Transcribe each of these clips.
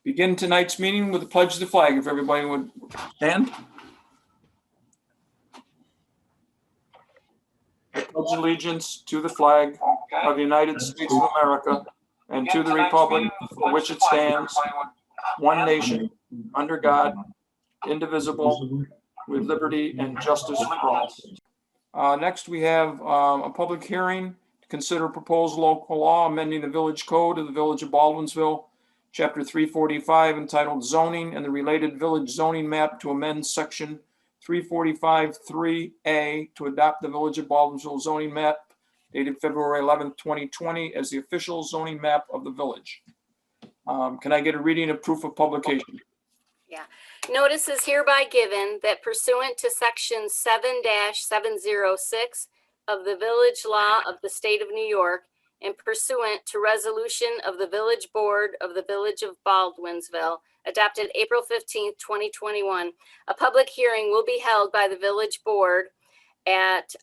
Begin tonight's meeting with the pledge of the flag, if everybody would stand. I pledge allegiance to the flag of the United States of America and to the republic for which it stands, one nation, under God, indivisible, with liberty and justice for all. Next, we have a public hearing to consider proposed local law amending the village code of the village of Balwinsville, Chapter 345, entitled Zoning and the related village zoning map to amend Section 345-3A to adopt the village of Balwinsville zoning map dated February 11th, 2020 as the official zoning map of the village. Can I get a reading of proof of publication? Yeah. Notice is hereby given that pursuant to Section 7-706 of the Village Law of the State of New York and pursuant to resolution of the Village Board of the Village of Balwinsville, adopted April 15th, 2021, a public hearing will be held by the Village Board at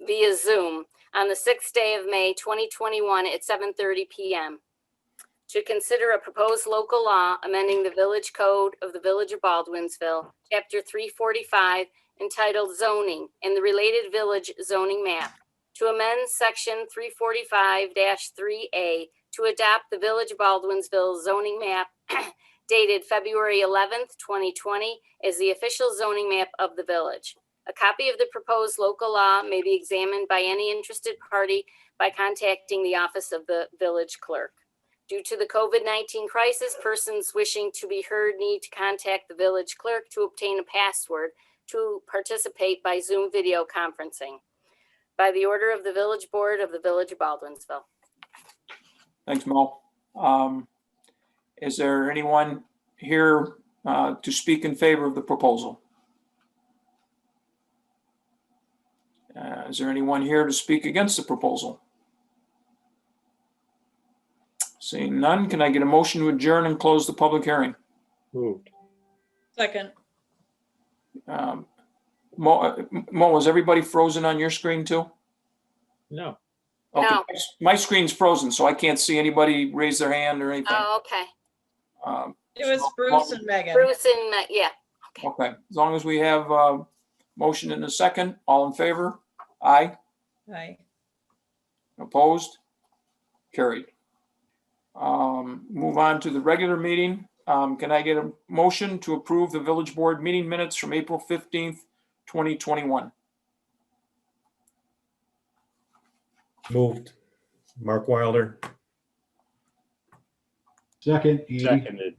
via Zoom on the 6th day of May, 2021 at 7:30 p.m. to consider a proposed local law amending the village code of the Village of Balwinsville, Chapter 345, entitled Zoning and the related village zoning map, to amend Section 345-3A to adopt the Village of Baldwinsville zoning map dated February 11th, 2020 as the official zoning map of the village. A copy of the proposed local law may be examined by any interested party by contacting the office of the village clerk. Due to the COVID-19 crisis, persons wishing to be heard need to contact the village clerk to obtain a password to participate by Zoom video conferencing. By the order of the Village Board of the Village of Baldwinsville. Thanks, Mo. Is there anyone here to speak in favor of the proposal? Is there anyone here to speak against the proposal? Seeing none, can I get a motion to adjourn and close the public hearing? Moved. Second. Mo, is everybody frozen on your screen too? No. Okay. No. My screen's frozen, so I can't see anybody raise their hand or anything. Oh, okay. It was Bruce and Megan. Bruce and, yeah. Okay, as long as we have a motion in a second, all in favor? Aye. Aye. Opposed? Carried. Move on to the regular meeting. Can I get a motion to approve the village board meeting minutes from April 15th, 2021? Moved. Mark Wilder. Second, Andy. Seconded.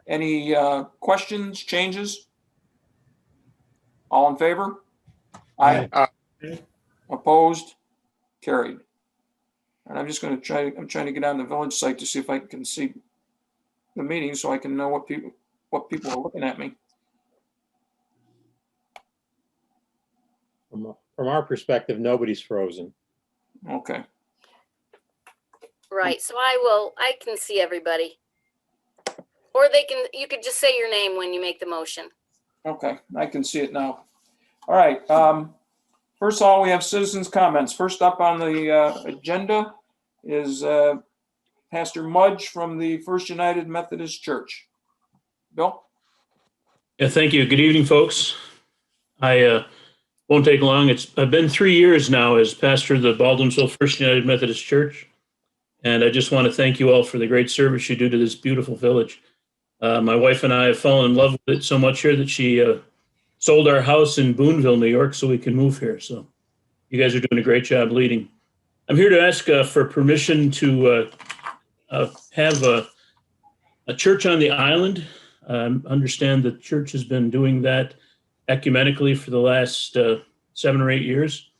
Any questions, changes? All in favor? Aye. Opposed? Carried. And I'm just going to I'm trying to get on the village site to see if I can see the meeting so I can know what people are looking at me. From our perspective, nobody's frozen. Okay. Right, so I can see everybody. Or you could just say your name when you make the motion. Okay, I can see it now. All right. First of all, we have citizens' comments. First up on the agenda is Pastor Mudge from the First United Methodist Church. Bill? Yeah, thank you. Good evening, folks. I won't take long. I've been 3 years now as pastor of the Baldwinsville First United Methodist Church, and I just want to thank you all for the great service you do to this beautiful village. My wife and I have fallen in love with it so much here that she sold our house in Boonville, New York, so we can move here. So you guys are doing a great job leading. I'm here to ask for permission to have a church on the island. Understand the church has been doing that ecumenically for the last 7 or 8 years.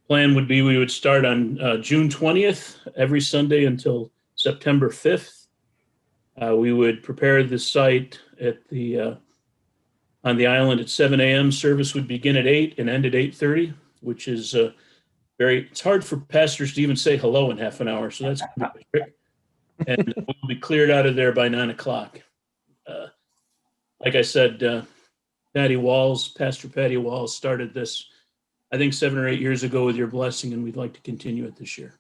Plan would be we would start on June 20th, every Sunday until September 5th. We would prepare the site at on the island at 7 a.m. Service would begin at 8 and end at 8:30, which is it's hard for pastors to even say hello in half an hour, so that's kind of a trick. And we'll be cleared out of there by 9 o'clock. Like I said, Pastor Patty Walls started this, I think 7 or 8 years ago with your blessing, and we'd like to continue it this year.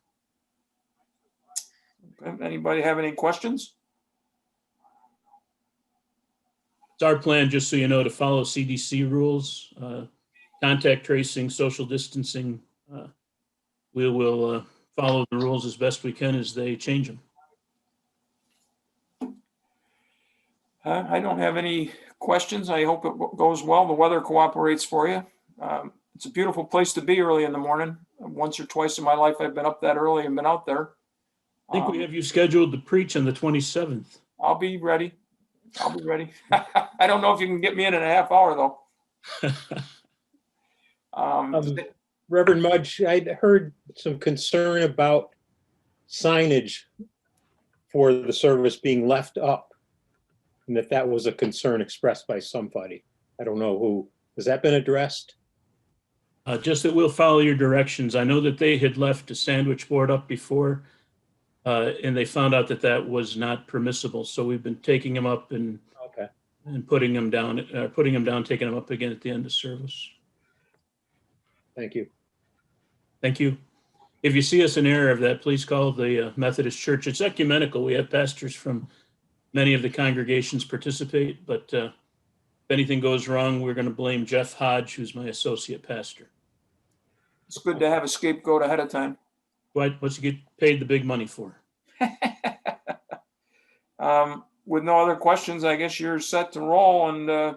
Anybody have any questions? It's our plan, just so you know, to follow CDC rules, contact tracing, social distancing. We will follow the rules as best we can as they change them. I don't have any questions. I hope it goes well. The weather cooperates for you. It's a beautiful place to be early in the morning. Once or twice in my life, I've been up that early and been out there. I think we have you scheduled to preach on the 27th. I'll be ready. I'll be ready. I don't know if you can get me in a half hour, though. Reverend Mudge, I'd heard some concern about signage for the service being left up, and that was a concern expressed by somebody. I don't know who. Has that been addressed? Just that we'll follow your directions. I know that they had left a sandwich board up before, and they found out that that was not permissible. So we've been taking them up and Okay. and putting them down, taking them up again at the end of service. Thank you. Thank you. If you see us in error of that, please call the Methodist Church. It's ecumenical. We have pastors from many of the congregations participate, but if anything goes wrong, we're going to blame Jeff Hodge, who's my associate pastor. It's good to have a scapegoat ahead of time. What's he get paid the big money for? With no other questions, I guess you're set to roll, and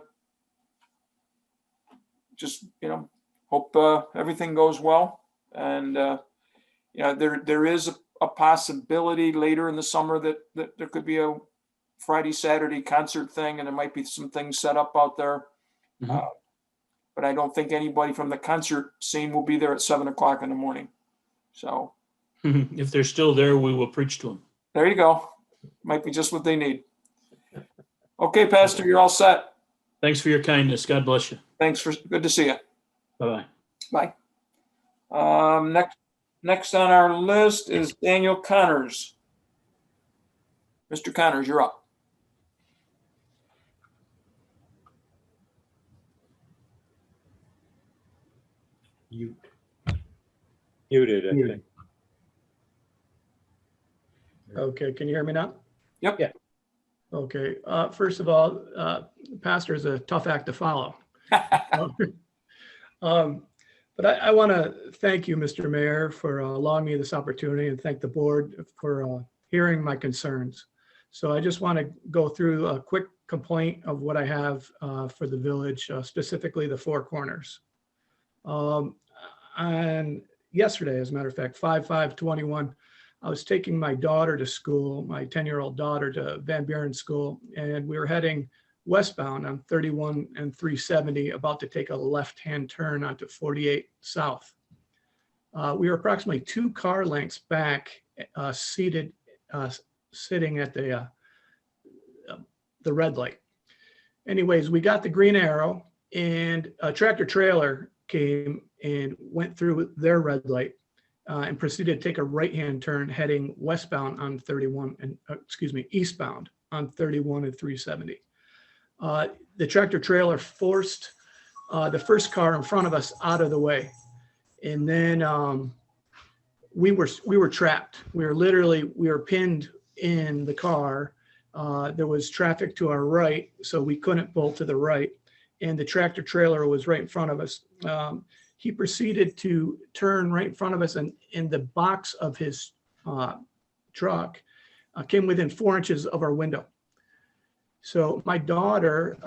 just, hope everything goes well. And there is a possibility later in the summer that there could be a Friday, Saturday concert thing, and there might be some things set up out there. Mhm. But I don't think anybody from the concert scene will be there at 7:00 in the morning. So If they're still there, we will preach to them. there you go. Might be just what they need. Okay, Pastor, you're all set. Thanks for your kindness. God bless you. Good to see you. Bye-bye. Bye. Next on our list is Daniel Connors. Mr. Connors, you're up. Muted, I think. Okay, can you hear me now? Yep. Yeah. Okay, first of all, pastor is a tough act to follow. But I want to thank you, Mr. Mayor, for allowing me this opportunity, and thank the board for hearing my concerns. So I just want to go through a quick complaint of what I have for the village, specifically the Four Corners. And yesterday, as a matter of fact, 5/5/21, I was taking my daughter to school, my 10-year-old daughter to Van Buren School, and we were heading westbound on 31 and 370, about to take a left-hand turn onto 48 South. We were approximately 2 car lengths back, sitting at the red light. Anyways, we got the green arrow, and a tractor trailer came and went through their red light and proceeded to take a right-hand turn heading westbound on 31 and eastbound on 31 and 370. The tractor trailer forced the first car in front of us out of the way, and then we were trapped. We were pinned in the car. There was traffic to our right, so we couldn't pull to the right, and the tractor trailer was right in front of us. He proceeded to turn right in front of us, and in the box of his truck came within 4 inches of our window. So my daughter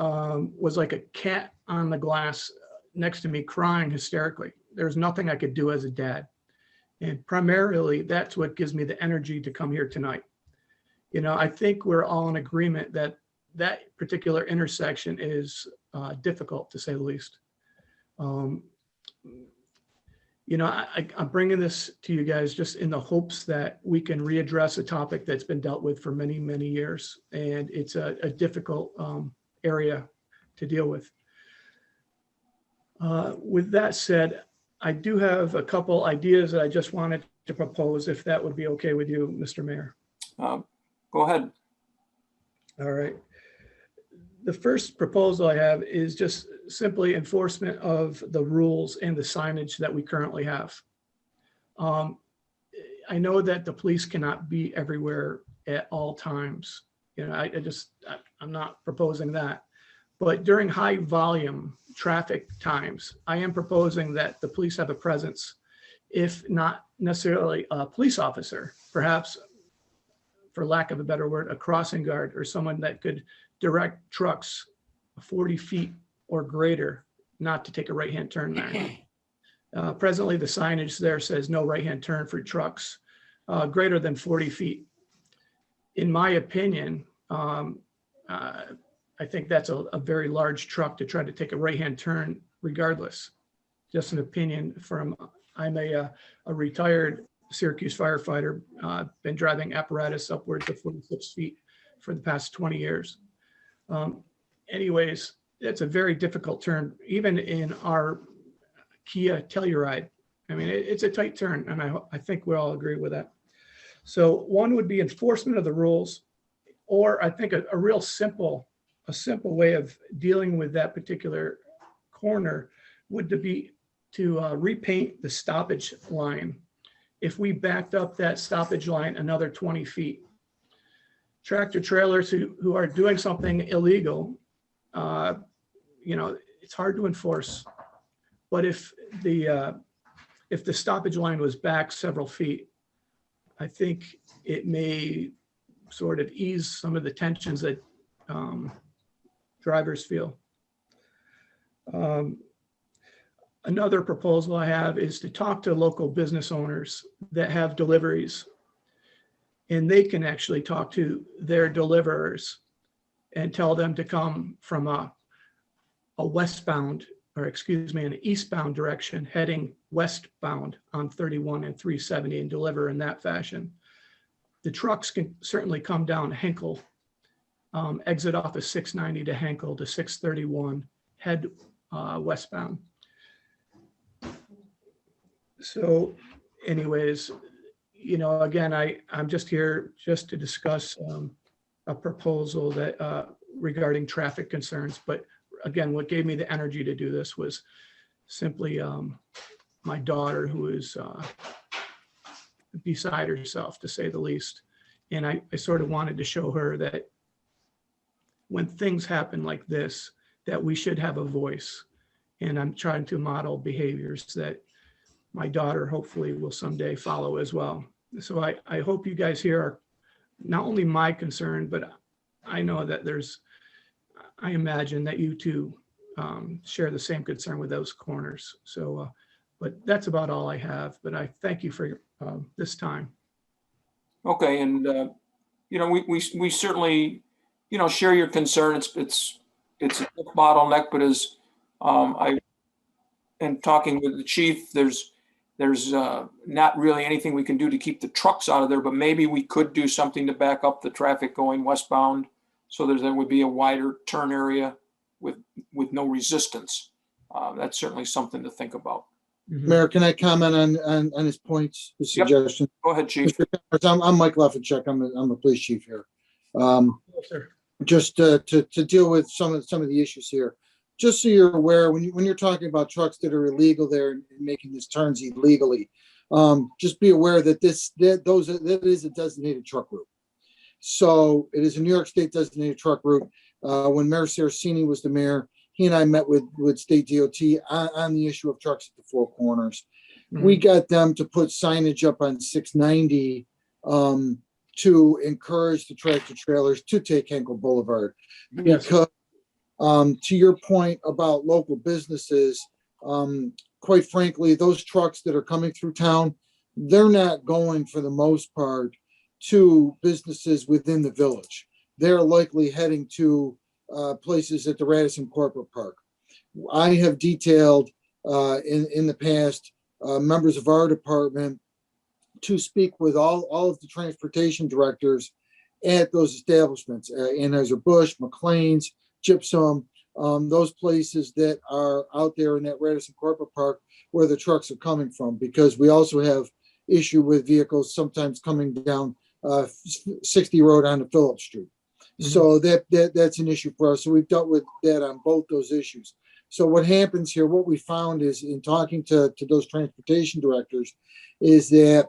was like a cat on the glass next to me, crying hysterically. There's nothing I could do as a dad. And primarily, that's what gives me the energy to come here tonight. I think we're all in agreement that that particular intersection is difficult, to say the least. I'm bringing this to you guys just in the hopes that we can readdress a topic that's been dealt with for many, many years. And it's a difficult area to deal with. With that said, I do have a couple ideas that I just wanted to propose, if that would be okay with you, Mr. Mayor. Go ahead. All right. The first proposal I have is just simply enforcement of the rules and the signage that we currently have. I know that the police cannot be everywhere at all times. I'm not proposing that, But during high volume traffic times, I am proposing that the police have a presence, if not necessarily a police officer, perhaps, for lack of a better word, a crossing guard or someone that could direct trucks 40 feet or greater not to take a right-hand turn there. Presently, the signage there says no right-hand turn for trucks greater than 40 feet. In my opinion, I think that's a very large truck to try to take a right-hand turn regardless. Just an opinion from, I'm a retired Syracuse firefighter, been driving apparatus upwards of 46 feet for the past 20 years. Anyways, it's a very difficult turn, even in our Kia Telluride. I mean, it's a tight turn, and I think we all agree with that. So one would be enforcement of the rules, or I think a real simple way of dealing with that particular corner would be to repaint the stoppage line. If we backed up that stoppage line another 20 feet, tractor trailers who are doing something illegal, it's hard to enforce. But if the stoppage line was back several feet, I think it may sort of ease some of the tensions that drivers feel. Another proposal I have is to talk to local business owners that have deliveries, and they can actually talk to their deliverers and tell them to come from a westbound, or excuse me, an eastbound direction heading westbound on 31 and 370 and deliver in that fashion. The trucks can certainly come down Henkel, exit off of 690 to Henkel to 631, head westbound. So anyways, again, I'm just here just to discuss a proposal that regarding traffic concerns. But again, what gave me the energy to do this was simply my daughter, who is beside herself, to say the least. And I sort of wanted to show her that when things happen like this, that we should have a voice. And I'm trying to model behaviors that my daughter hopefully will someday follow as well. So I hope you guys here are not only my concern, but I know that I imagine that you too share the same concern with those corners. So, but that's about all I have, but I thank you for this time. Okay, and we certainly share your concern. It's a bottleneck, but as I am talking with the chief, there's not really anything we can do to keep the trucks out of there, but maybe we could do something to back up the traffic going westbound, so there would be a wider turn area with no resistance. That's certainly something to think about. Mayor, can I comment on his points, his suggestions? Go ahead, Chief. I'm Mike Lefacek. I'm a police chief here. Yes, sir. Just to deal with some of the issues here. Just so you're aware, when you're talking about trucks that are illegal there and making these turns illegally, just be aware that that is a designated truck route. So it is a New York State designated truck route. When Mayor Saraceni was the mayor, he and I met with State DOT on the issue of trucks at the four corners. Mm-hmm. We got them to put signage up on 690 to encourage the tractor trailers to take Henkel Boulevard. Yes. Because to your point about local businesses, quite frankly, those trucks that are coming through town, they're not going for the most part to businesses within the village. They're likely heading to places at the Radisson Corporate Park. I have detailed in the past members of our department to speak with all of the transportation directors at those establishments, Anheuser-Busch, McLean's, Gypsum, those places that are out there in that Radisson Corporate Park where the trucks are coming from, because we also have issue with vehicles sometimes coming down 60 Road onto Phillips Street. Mm-hmm. So that's an issue for us. So we've dealt with that on both those issues. So what happens here, what we found is in talking to those transportation directors, is that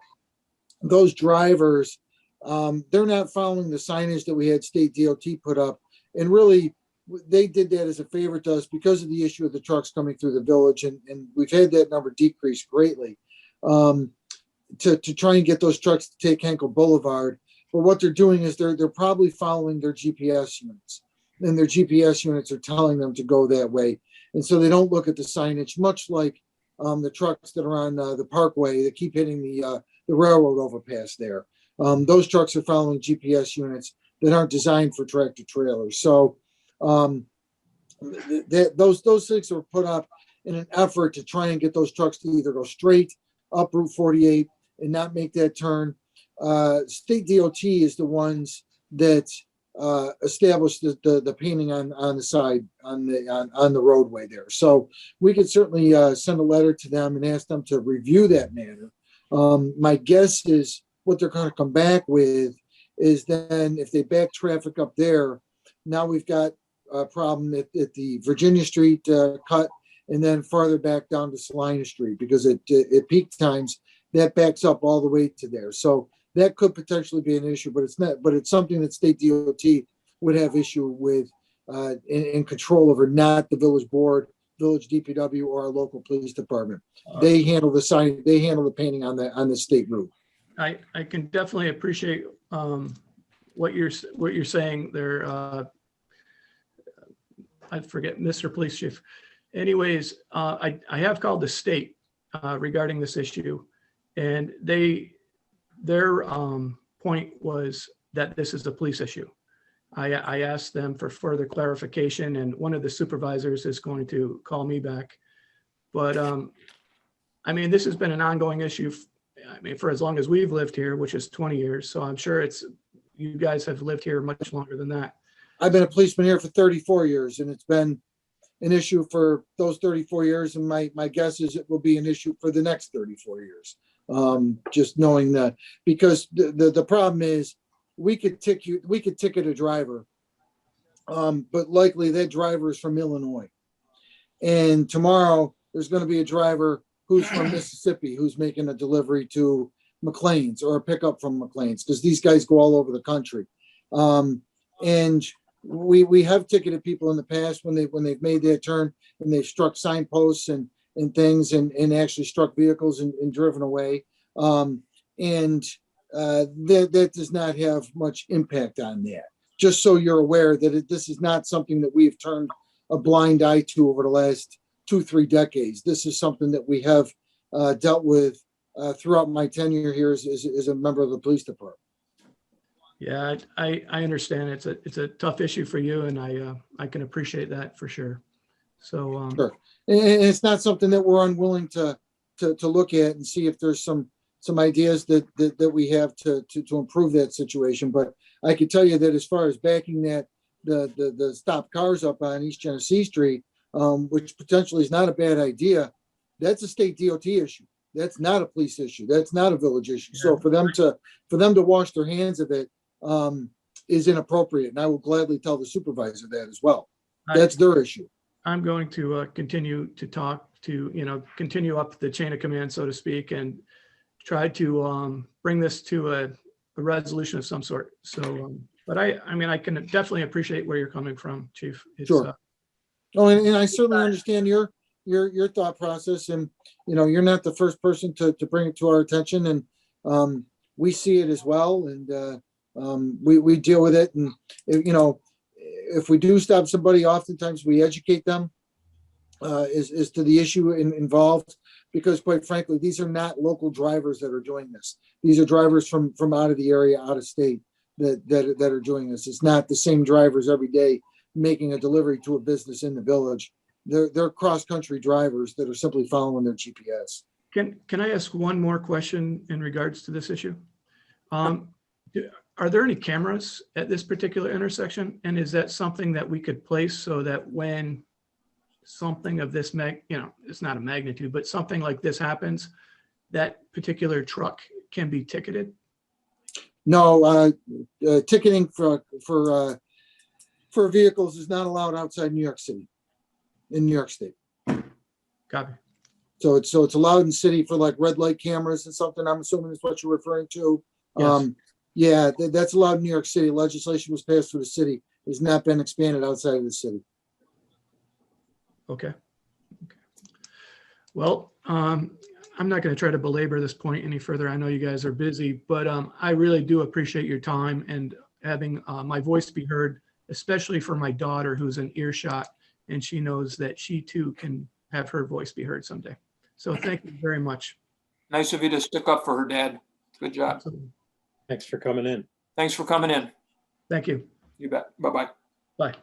those drivers, they're not following the signage that we had State DOT put up. And really, they did that as a favor to us because of the issue of the trucks coming through the village, and we've had that number decrease greatly, to try and get those trucks to take Henkel Boulevard. But what they're doing is they're probably following their GPS units, and their GPS units are telling them to go that way. And so they don't look at the signage, much like the trucks that are on the Parkway that keep hitting the railroad overpass there. Those trucks are following GPS units that aren't designed for tractor trailers. So those things were put up in an effort to try and get those trucks to either go straight up Route 48 and not make that turn. State DOT is the ones that established the painting on the side on the roadway there. So we could certainly send a letter to them and ask them to review that matter. My guess is what they're going to come back with is then if they back traffic up there, now we've got a problem at the Virginia Street cut, and then farther back down to Salina Street, because at peak times that backs up all the way to there. So that could potentially be an issue, but it's not. But it's something that state DOT would have issue with in control over, not the village board, village DPW, or our local police department. They handle the sign. They handle the painting on the state route. I can definitely appreciate what you're saying there. I forget, Mr. Police Chief. Anyways, I have called the state regarding this issue, and their point was that this is a police issue. I asked them for further clarification, and one of the supervisors is going to call me back. But I mean, this has been an ongoing issue. For as long as we've lived here, which is 20 years. So I'm sure you guys have lived here much longer than that. I've been a policeman here for 34 years, and it's been an issue for those 34 years. And my guess is it will be an issue for the next 34 years. Just knowing that, because the problem is we could ticket a driver, but likely that driver is from Illinois. And tomorrow there's going to be a driver who's from Mississippi who's making a delivery to McLean's or a pickup from McLean's, because these guys go all over the country. And we have ticketed people in the past when they've made that turn and they've struck signposts and things and actually struck vehicles and driven away. That does not have much impact on that. Just so you're aware that this is not something that we've turned a blind eye to over the last 2-3 decades. This is something that we have dealt with throughout my tenure here as a member of the police department. Yeah, I understand. It's a tough issue for you, and I can appreciate that for sure. So sure. And it's not something that we're unwilling to look at and see if there's some ideas that we have to improve that situation. But I can tell you that as far as backing the stopped cars up on East Genesee Street, which potentially is not a bad idea, that's a state DOT issue. That's not a police issue. That's not a village issue. Yeah. So for them to wash their hands of it is inappropriate. And I will gladly tell the supervisor that as well. That's their issue. I'm going to continue to talk to, continue up the chain of command, so to speak, and try to bring this to a resolution of some sort. So, but I mean, I can definitely appreciate where you're coming from, Chief. Sure. And I certainly understand your thought process, and you're not the first person to bring it to our attention, and we see it as well, and we deal with it. And if we do stop somebody, oftentimes we educate them as to the issue involved, because quite frankly, these are not local drivers that are doing this. These are drivers from out of the area, out of state that are doing this. It's not the same drivers every day making a delivery to a business in the village. They're cross-country drivers that are simply following their GPS. Can I ask one more question in regards to this issue? Are there any cameras at this particular intersection? And is that something that we could place so that when something of this it's not a magnitude, but something like this happens, that particular truck can be ticketed? No, ticketing for vehicles is not allowed outside New York City, in New York State. Copy. So it's allowed in city for like red light cameras and something. I'm assuming is what you're referring to. Yes. Yeah, that's allowed in New York City. Legislation was passed for the city. has not been expanded outside of the city. Okay. Well, I'm not going to try to belabor this point any further. I know you guys are busy, but I really do appreciate your time and having my voice be heard, especially for my daughter who's in earshot, and she knows that she too can have her voice be heard someday. So thank you very much. Nice of you to stick up for her, Dad. Good job. Thanks for coming in. Thanks for coming in. Thank you. You bet. Bye-bye. Bye.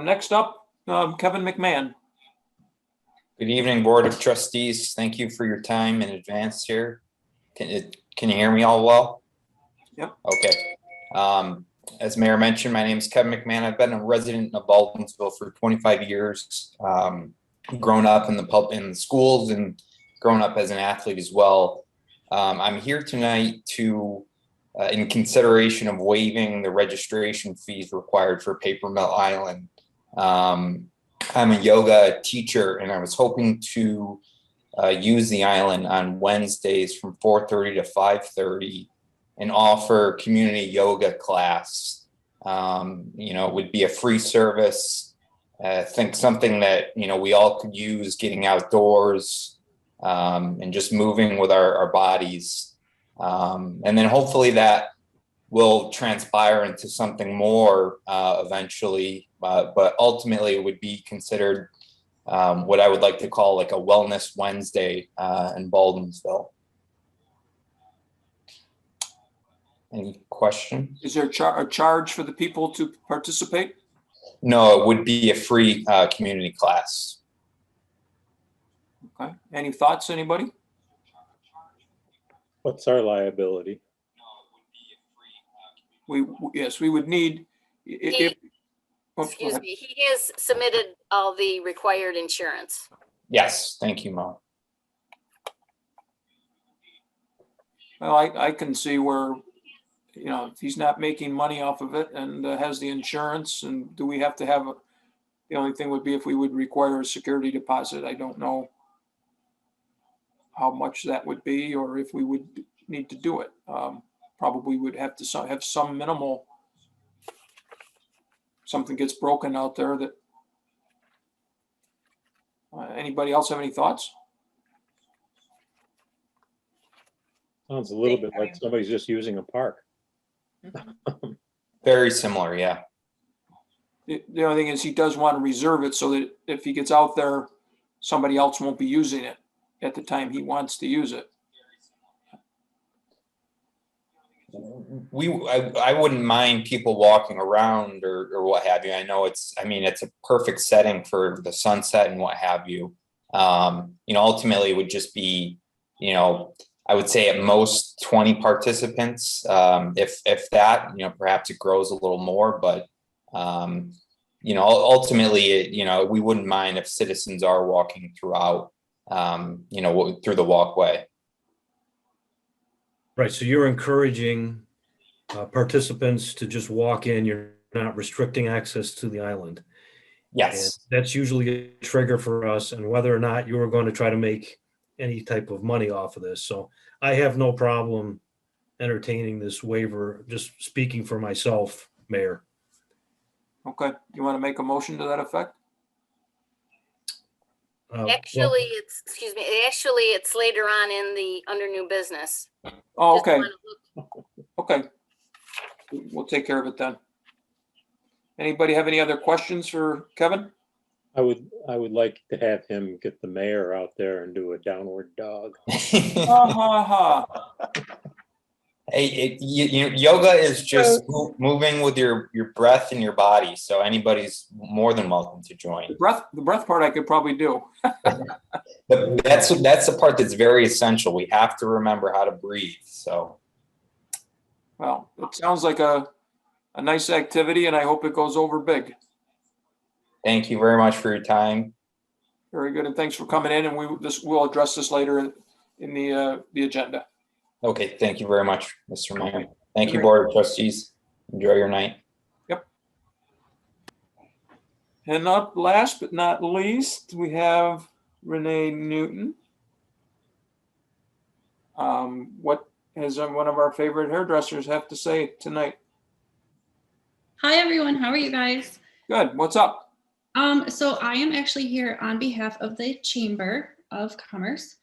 Next up, Kevin McMahon. Good evening, Board of Trustees. Thank you for your time in advance here. Can you hear me all well? Yep. Okay. As Mayor mentioned, my name is Kevin McMahon. I've been a resident of Balwinsville for 25 years. Grown up in the schools and grown up as an athlete as well. I'm here tonight to, in consideration of waiving the registration fees required for Paper Mill Island. I'm a yoga teacher, and I was hoping to use the island on Wednesdays from 4:30 to 5:30 and offer community yoga class. It would be a free service. I think something that, we all could use, getting outdoors and just moving with our bodies. And then hopefully that will transpire into something more eventually, but ultimately it would be considered what I would like to call like a Wellness Wednesday in Baldinsville. Any question? Is there a charge for the people to participate? No, it would be a free community class. Okay. Any thoughts, anybody? What's our liability? Yes, we would need. Excuse me, he has submitted all the required insurance. Yes, thank you, Mo. Well, I can see where, if he's not making money off of it and has the insurance, and do we have to have the only thing would be if we would require a security deposit. I don't know how much that would be, or if we would need to do it. Probably would have to have some minimal, something gets broken out there that, anybody else have any thoughts? Sounds a little bit like somebody's just using a park. Very similar, yeah. The only thing is he does want to reserve it so that if he gets out there, somebody else won't be using it at the time he wants to use it. I wouldn't mind people walking around or what have you. I know it's a perfect setting for the sunset and what have you. Ultimately it would just be, I would say at most 20 participants. If that, perhaps it grows a little more, but ultimately, we wouldn't mind if citizens are walking throughout, through the walkway. Right, so you're encouraging participants to just walk in, you're not restricting access to the island. Yes. And that's usually a trigger for us, and whether or not you are going to try to make any type of money off of this. So I have no problem entertaining this waiver, just speaking for myself, Mayor. Okay, you want to make a motion to that effect? Actually, it's later on under new business. Oh, Just okay. wanna look- Okay. We'll take care of it then. Anybody have any other questions for Kevin? I would like to have him get the mayor out there and do a downward dog. Ha ha ha. Hey, yoga is just moving with your breath and your body. So anybody's more than welcome to join. The breath part I could probably do. But that's the part that's very essential. We have to remember how to breathe. So. Well, it sounds like a nice activity, and I hope it goes over big. Thank you very much for your time. Very good, and thanks for coming in, and we'll address this later in the agenda. Okay, thank you very much, Mr. Mayor. Thank you, Great. Board of Trustees. Enjoy your night. Yep. And up last but not least, we have Renee Newton. What has one of our favorite hairdressers have to say tonight? Hi, everyone. How are you guys? Good. What's up? So I am actually here on behalf of the Chamber of Commerce.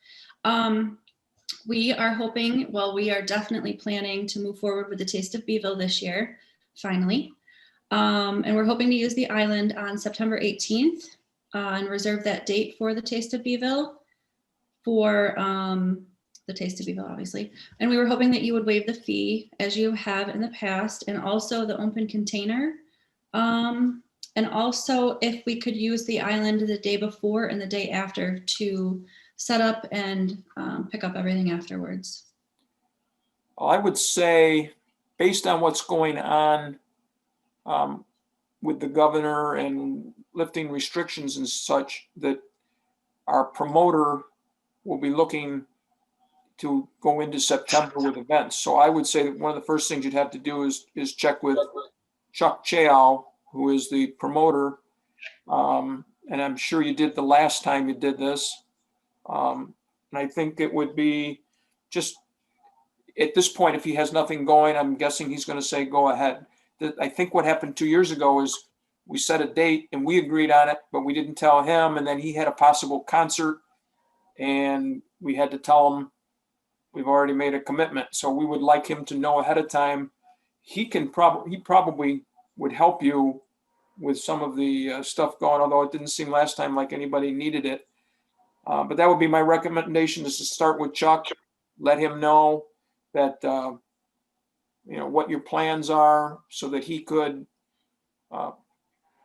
We are hoping, well, we are definitely planning to move forward with the Taste of Bville this year, finally. And we're hoping to use the island on September 18th and reserve that date for the Taste of Bville for the Taste of Bville, obviously. And we were hoping that you would waive the fee as you have in the past, and also the open container. And also if we could use the island the day before and the day after to set up and pick up everything afterwards. I would say, based on what's going on with the governor and lifting restrictions and such, that our promoter will be looking to go into September with events. So I would say that one of the first things you'd have to do is check with Chuck Chao, who is the promoter. And I'm sure you did the last time you did this. And I think it would be just, at this point, if he has nothing going, I'm guessing he's going to say, go ahead. I think what happened 2 years ago is we set a date and we agreed on it, but we didn't tell him. And then he had a possible concert and we had to tell him we've already made a commitment. So we would like him to know ahead of time. He probably would help you with some of the stuff going, although it didn't seem last time like anybody needed it. But that would be my recommendation, is to start with Chuck, let him know that, what your plans are so that he could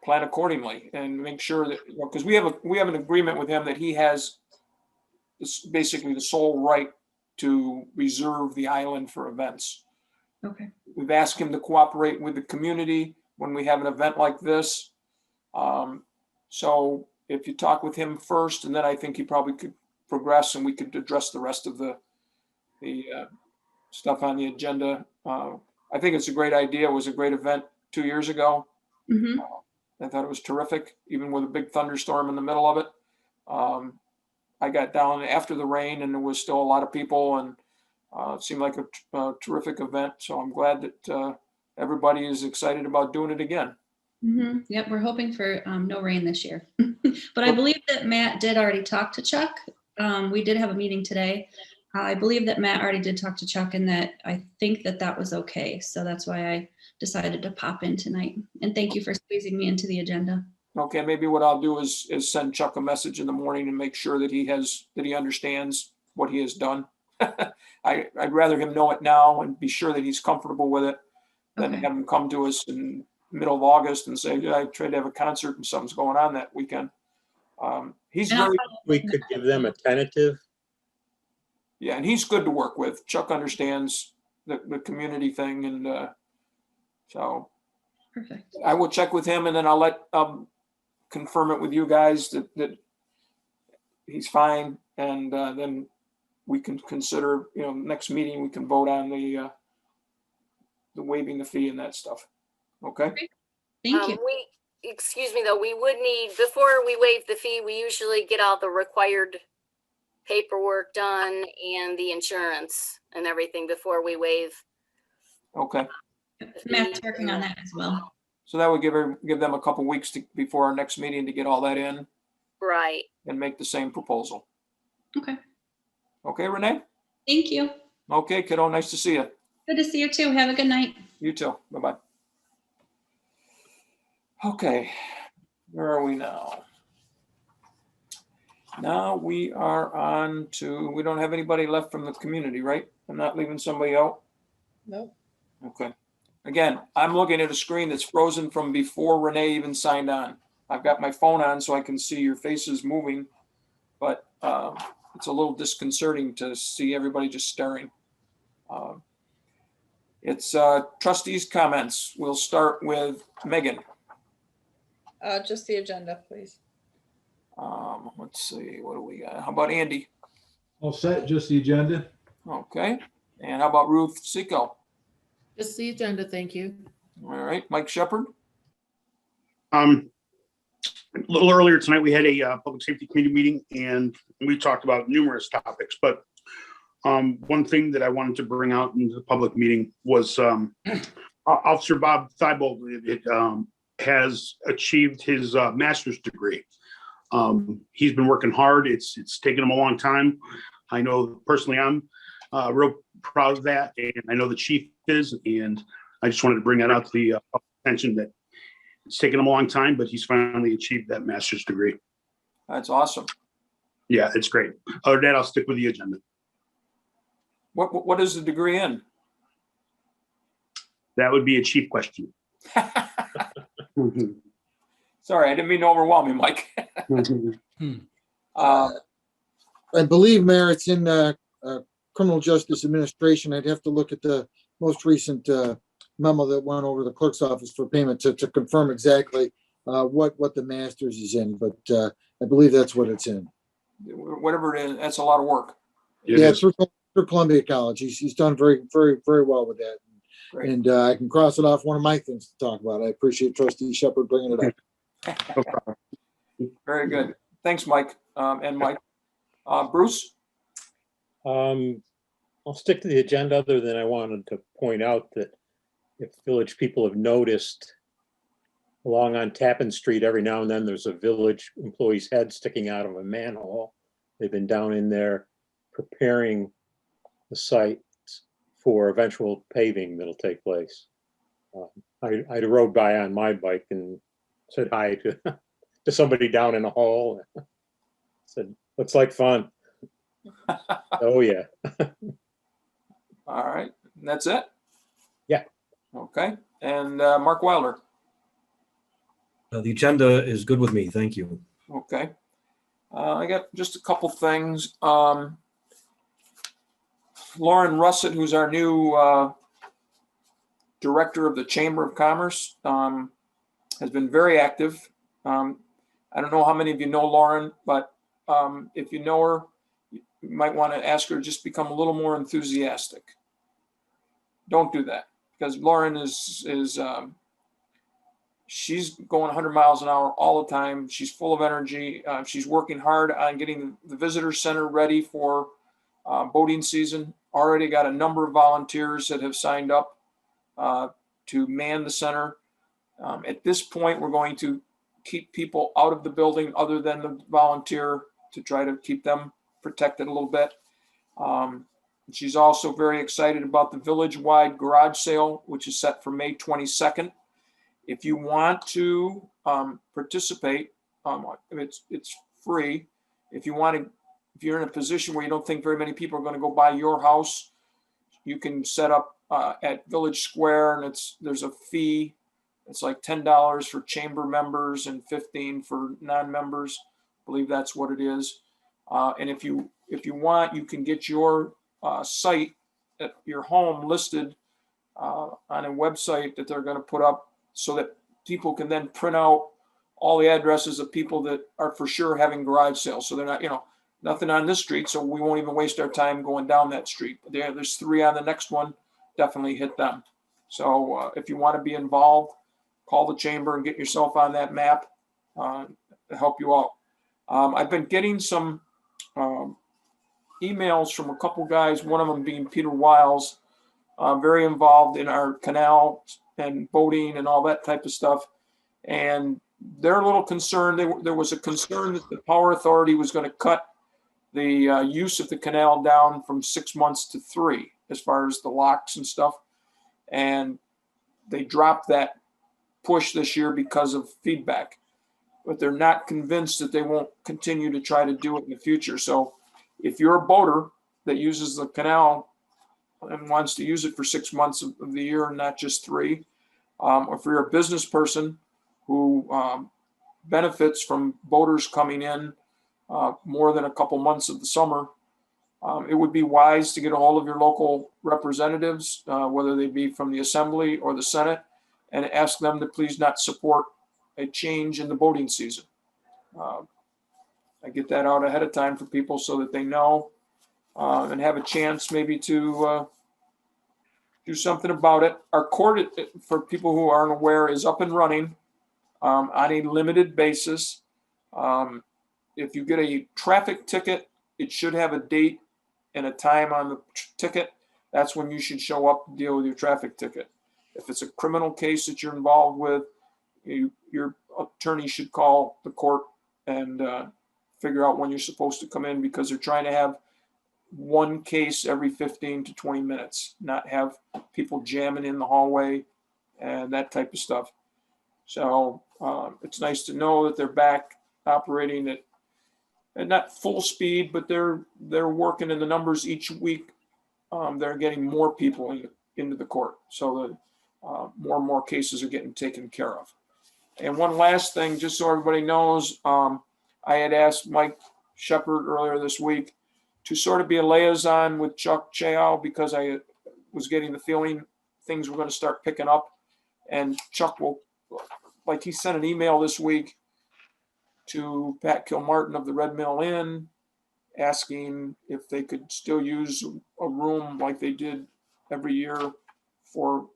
plan accordingly and make sure that, because we have an agreement with him that he has basically the sole right to reserve the island for events. Okay. We've asked him to cooperate with the community when we have an event like this. So if you talk with him first, and then I think he probably could progress and we could address the rest of the stuff on the agenda. I think it's a great idea. It was a great event 2 years ago. Mm-hmm. I thought it was terrific, even with a big thunderstorm in the middle of it. I got down after the rain and there was still a lot of people, and it seemed like a terrific event. So I'm glad that everybody is excited about doing it again. Mm-hmm. Yep, we're hoping for no rain this year. But I believe that Matt did already talk to Chuck. We did have a meeting today. I believe that Matt already did talk to Chuck, and that I think that was okay. So that's why I decided to pop in tonight. And thank you for squeezing me into the agenda. Okay, maybe what I'll do is send Chuck a message in the morning and make sure that he understands what he has done. I'd rather him know it now and be sure that he's comfortable with it than Okay. have him come to us in middle of August and say, I tried to have a concert and something's going on that weekend. He's And I'll very, follow up We with could Matt give as them well. a tentative. yeah, and he's good to work with. Chuck understands the community thing, and so Perfect. I will check with him, and then I'll let confirm it with you guys that he's fine, and then we can consider, next meeting we can vote on the waiving the fee and that stuff. Okay. Thank you. Excuse me though, we would need, before we waive the fee, we usually get all the required paperwork done and the insurance and everything before we waive. Okay. Matt's working on that as well. So that would give them a couple weeks before our next meeting to get all that in Right. and make the same proposal. Okay. Okay, Renee? Thank you. Okay, kiddo, nice to see you. Good to see you too. Have a good night. You too. Bye-bye. Okay, where are we now? Now we are on to, we don't have anybody left from the community, right? I'm not leaving somebody out? Nope. Okay. Again, I'm looking at a screen that's frozen from before Renee even signed on. I've got my phone on so I can see your faces moving, but it's a little disconcerting to see everybody just staring. It's trustees' comments. We'll start with Megan. Just the agenda, please. Let's see, what do we got? How about Andy? All set, just the agenda. Okay. And how about Ruth Seco? Just the agenda, thank you. All right, Mike Shepherd? A little earlier tonight, we had a public safety committee meeting and we talked about numerous topics, but one thing that I wanted to bring out into the public meeting was Officer Bob Thibault has achieved his master's degree. He's been working hard. It's taken him a long time. I know personally I'm real proud of that, and I know the chief is, and I just wanted to bring that out to the attention that it's taken him a long time, but he's finally achieved that master's degree. That's awesome. Yeah, it's great. Other than that, I'll stick with the agenda. What is the degree in? That would be a chief question. Sorry, I didn't mean to overwhelm you, Mike. I believe, Mayor, it's in Criminal Justice Administration. I'd have to look at the most recent memo that went over the clerk's office for payment to confirm exactly what the master's is in, but I believe that's what it's in. Whatever it is, that's a lot of work. Yeah, through Columbia College. He's done very, very, very well with that. Great. And I can cross it off one of my things to talk about. I appreciate Trustee Shepherd bringing it up. Very good. Thanks, Mike. And Mike. Bruce? I'll stick to the agenda, other than I wanted to point out that if village people have noticed, along on Tappan Street, every now and then there's a village employee's head sticking out of a manhole. They've been down in there preparing the site for eventual paving that'll take place. I rode by on my bike and said hi to somebody down in the hole. Said, looks like fun. Oh yeah. All right. And that's it? Yeah. Okay. And Mark Wilder? The agenda is good with me. Thank you. Okay. I got just a couple things. Lauren Russett, who's our new director of the Chamber of Commerce, has been very active. I don't know how many of you know Lauren, but if you know her, you might want to ask her to just become a little more enthusiastic. Don't do that, because Lauren is she's going 100 miles an hour all the time. She's full of energy. She's working hard on getting the visitor center ready for boating season. Already got a number of volunteers that have signed up to man the center. At this point, we're going to keep people out of the building other than the volunteer to try to keep them protected a little bit. She's also very excited about the village-wide garage sale, which is set for May 22nd. If you want to participate, it's free. If you're in a position where you don't think very many people are going to go by your house, you can set up at Village Square, and there's a fee. It's like $10 for chamber members and $15 for non-members. I believe that's what it is. And if you want, you can get your site at your home listed on a website that they're going to put up, so that people can then print out all the addresses of people that are for sure having garage sales. So they're not, nothing on this street, so we won't even waste our time going down that street. But there's 3 on the next one. Definitely hit them. So if you want to be involved, call the chamber and get yourself on that map to help you out. I've been getting some emails from a couple guys, one of them being Peter Wiles, very involved in our canal and boating and all that type of stuff. And they're a little concerned. There was a concern that the Power Authority was going to cut the use of the canal down from 6 months to 3, as far as the locks and stuff. And they dropped that push this year because of feedback. But they're not convinced that they won't continue to try to do it in the future. So if you're a boater that uses the canal and wants to use it for 6 months of the year and not just 3, or if you're a business person who benefits from boaters coming in more than a couple months of the summer, it would be wise to get a hold of your local representatives, whether they be from the Assembly or the Senate, and ask them to please not support a change in the boating season. I get that out ahead of time for people so that they know and have a chance maybe to do something about it. Our court, for people who aren't aware, is up and running on a limited basis. If you get a traffic ticket, it should have a date and a time on the ticket. That's when you should show up to deal with your traffic ticket. If it's a criminal case that you're involved with, your attorney should call the court and figure out when you're supposed to come in, because they're trying to have one case every 15 to 20 minutes, not have people jamming in the hallway and that type of stuff. So it's nice to know that they're back operating at not full speed, but they're working in the numbers each week. They're getting more people into the court, so that more and more cases are getting taken care of. And one last thing, just so everybody knows, I had asked Mike Shepard earlier this week to sort of be a liaison with Chuck Chao, because I was getting the feeling things were going to start picking up. And Chuck will, like, he sent an email this week to Pat Kilmartin of the Red Mill Inn, asking if they could still use a room like they did every year for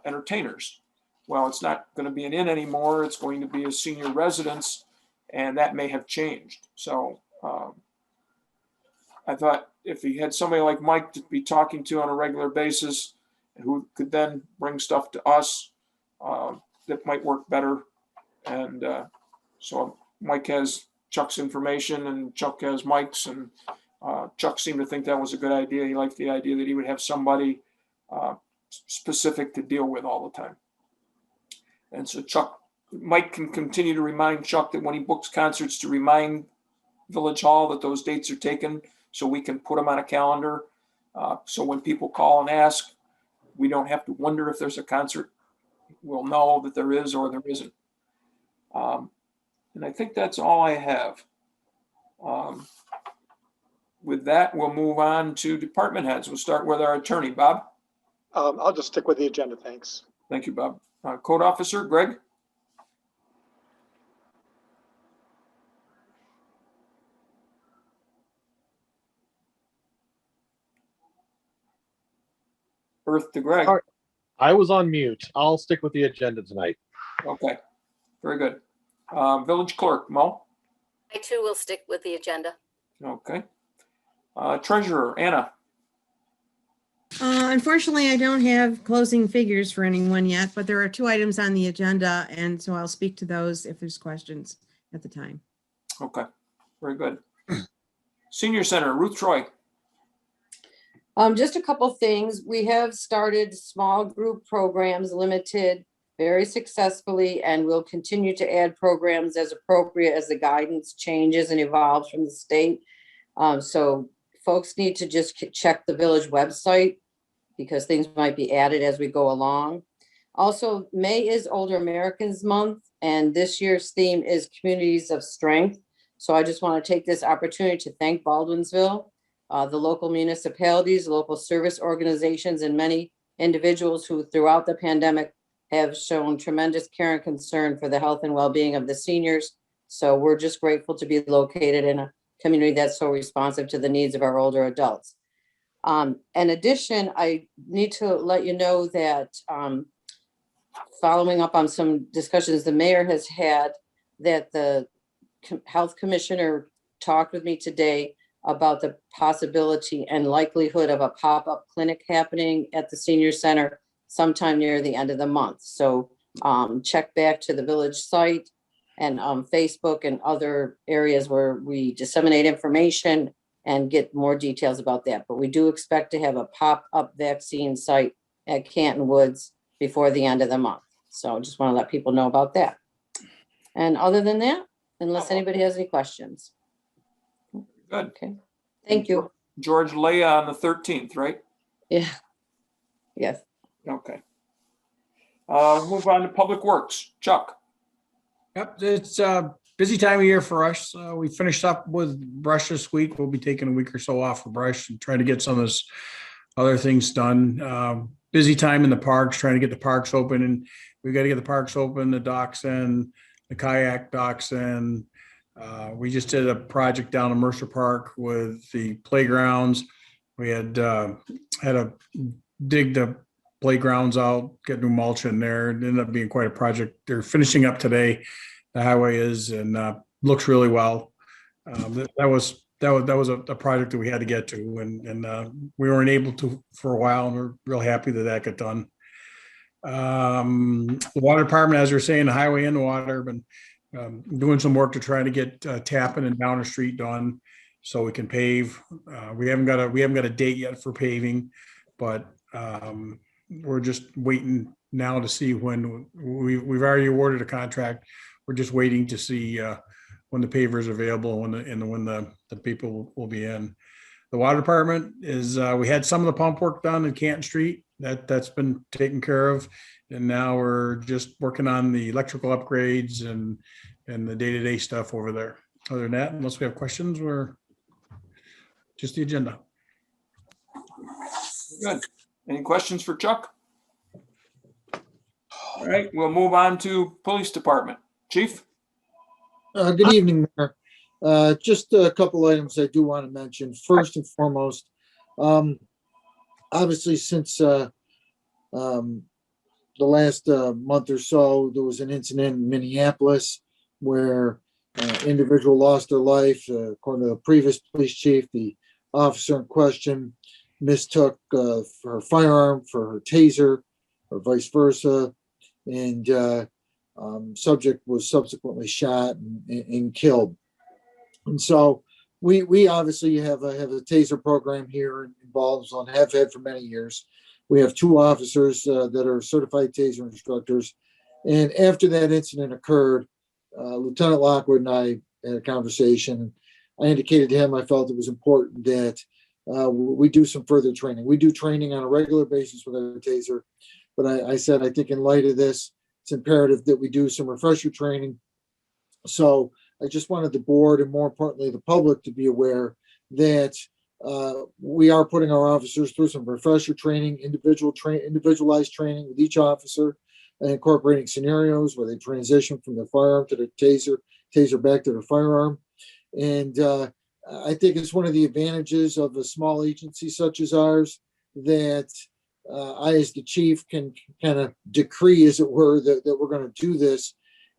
entertainers. Well, it's not going to be an inn anymore. It's going to be a senior residence, and that may have changed. So I thought if he had somebody like Mike to be talking to on a regular basis, who could then bring stuff to us, that might work better. And so Mike has Chuck's information and Chuck has Mike's, and Chuck seemed to think that was a good idea. He liked the idea that he would have somebody specific to deal with all the time. And so Mike can continue to remind Chuck that when he books concerts, to remind Village Hall that those dates are taken, so we can put them on a calendar. So when people call and ask, we don't have to wonder if there's a concert. We'll know that there is or there isn't. And I think that's all I have. With that, we'll move on to department heads. We'll start with our attorney, Bob. I'll just stick with the agenda, thanks. Thank you, Bob. Code officer, Greg. Earth to Greg. Sorry, I was on mute. I'll stick with the agenda tonight. Okay, very good. Village clerk, Mo. I too will stick with the agenda. Okay. Treasurer, Anna. Unfortunately, I don't have closing figures for anyone yet, but there are 2 items on the agenda, and so I'll speak to those if there's questions at the time. Okay, very good. Senior Center, Ruth Troy. Just a couple things. We have started small group programs, limited, very successfully, and we'll continue to add programs as appropriate as the guidance changes and evolves from the state. So folks need to just check the village website, because things might be added as we go along. Also, May is Older Americans Month, and this year's theme is Communities of Strength. So I just want to take this opportunity to thank Balwinsville, the local municipalities, local service organizations, and many individuals who throughout the pandemic have shown tremendous care and concern for the health and well-being of the seniors. So we're just grateful to be located in a community that's so responsive to the needs of our older adults. In addition, I need to let you know that following up on some discussions the mayor has had, that the health commissioner talked with me today about the possibility and likelihood of a pop-up clinic happening at the senior center sometime near the end of the month. So check back to the village site and Facebook and other areas where we disseminate information and get more details about that. But we do expect to have a pop-up vaccine site at Canton Woods before the end of the month. So just want to let people know about that. And other than that, unless anybody has any questions. Good. Okay. Thank you. George Leah on the 13th, right? Yeah. Yes. Okay. Move on to Public Works. Chuck. Yep, it's a busy time of year for us. We finished up with brush this week. We'll be taking a week or so off for brush and trying to get some of those other things done. Busy time in the parks, trying to get the parks open, and we got to get the parks open, the docks in, the kayak docks in. We just did a project down in Mercer Park with the playgrounds. We had to dig the playgrounds out, get new mulch in there. It ended up being quite a project. They're finishing up today. The highway is, and looks really well. That was a project that we had to get to, and we weren't able to for a while, and we're real happy that got done. The water department, as you're saying, the highway and the water, been doing some work to try to get Tappan and Downer Street done so we can pave. We haven't got a date yet for paving, but we're just waiting now to see when we've already awarded a contract. We're just waiting to see when the paver is available and when the people will be in. The water department is, we had some of the pump work done in Canton Street. That's been taken care of. And now we're just working on the electrical upgrades and the day-to-day stuff over there. Other than that, unless we have questions, we're just the agenda. Good. Any questions for Chuck? All right, we'll move on to Police Department. Chief? Good evening, Mayor. Just a couple items I do want to mention. First and foremost, obviously since the last month or so, there was an incident in Minneapolis where an individual lost their life. According to the previous police chief, the officer in question mistook her firearm for her taser or vice versa. And subject was subsequently shot and killed. And so we obviously have a taser program here in Balwinsville and have had for many years. We have 2 officers that are certified taser instructors. And after that incident occurred, Lieutenant Lockwood and I had a conversation. I indicated to him I felt it was important that we do some further training. We do training on a regular basis with our taser. But I said, I think in light of this, it's imperative that we do some refresher training. So I just wanted the board and more importantly, the public to be aware that we are putting our officers through some refresher training, individualized training with each officer, and incorporating scenarios where they transition from their firearm to their taser back to their firearm. And I think it's one of the advantages of a small agency such as ours that I, as the chief, can kind of decree, as it were, that we're going to do this.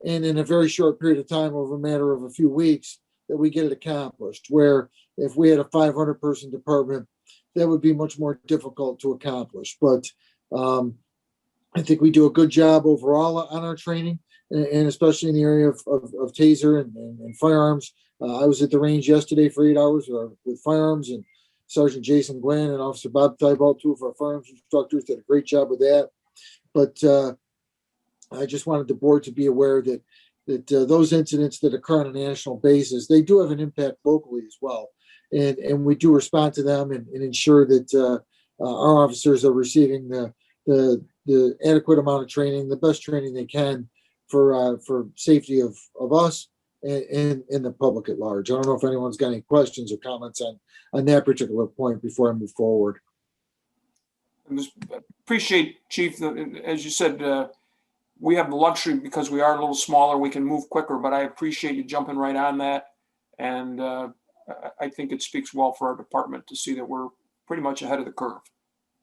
And in a very short period of time, over a matter of a few weeks, that we get it accomplished. Where if we had a 500-person department, that would be much more difficult to accomplish. But I think we do a good job overall on our training, and especially in the area of taser and firearms. I was at the range yesterday for 8 hours with firearms, and Sergeant Jason Glenn and Officer Bob Thibault, 2 of our firearms instructors, did a great job with that. But I just wanted the board to be aware that those incidents that occur on a national basis, they do have an impact locally as well. And we do respond to them and ensure that our officers are receiving the adequate amount of training, the best training they can for safety of us and the public at large. I don't know if anyone's got any questions or comments on that particular point before I move forward. I just appreciate, Chief, as you said, we have the luxury because we are a little smaller, we can move quicker, but I appreciate you jumping right on that. And I think it speaks well for our department to see that we're pretty much ahead of the curve.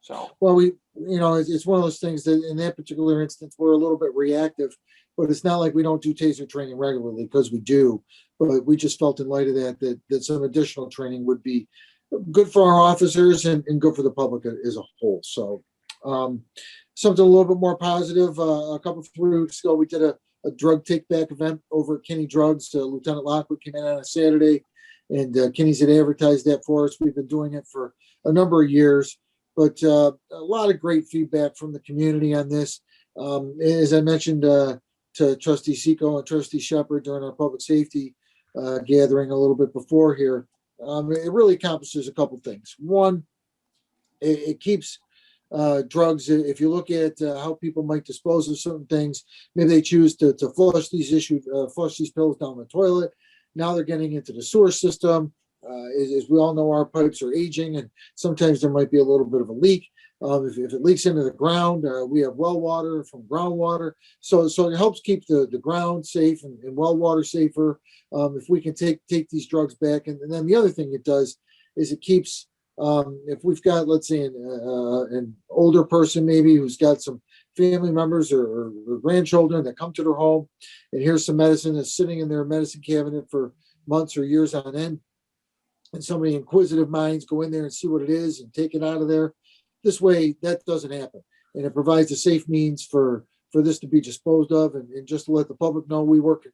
So, well, it's one of those things that in that particular instance, we're a little bit reactive, but it's not like we don't do taser training regularly, because we do. But we just felt in light of that some additional training would be good for our officers and good for the public as a whole. So something a little bit more positive. A couple of 3 weeks ago, we did a drug take-back event over at Kinney Drugs. Lieutenant Lockwood came in on a Saturday, and Kinney's had advertised that for us. We've been doing it for a number of years, but a lot of great feedback from the community on this. As I mentioned to Trustee Seco and Trustee Shepard during our public safety gathering a little bit before here, it really accomplishes a couple things. One, it keeps drugs. If you look at how people might dispose of certain things, maybe they choose to flush these pills down the toilet. Now they're getting into the sewer system. As we all know, our pipes are aging, and sometimes there might be a little bit of a leak. If it leaks into the ground, we have well water from groundwater. So it helps keep the ground safe and well water safer. If we can take these drugs back. And then the other thing it does is it keeps, if we've got, let's say, an older person maybe who's got some family members or grandchildren that come to their home, and here's some medicine that's sitting in their medicine cabinet for months or years on end, and so many inquisitive minds go in there and see what it is and take it out of there. This way, that doesn't happen. and it provides a safe means for this to be disposed of. And just to let the public know, we work in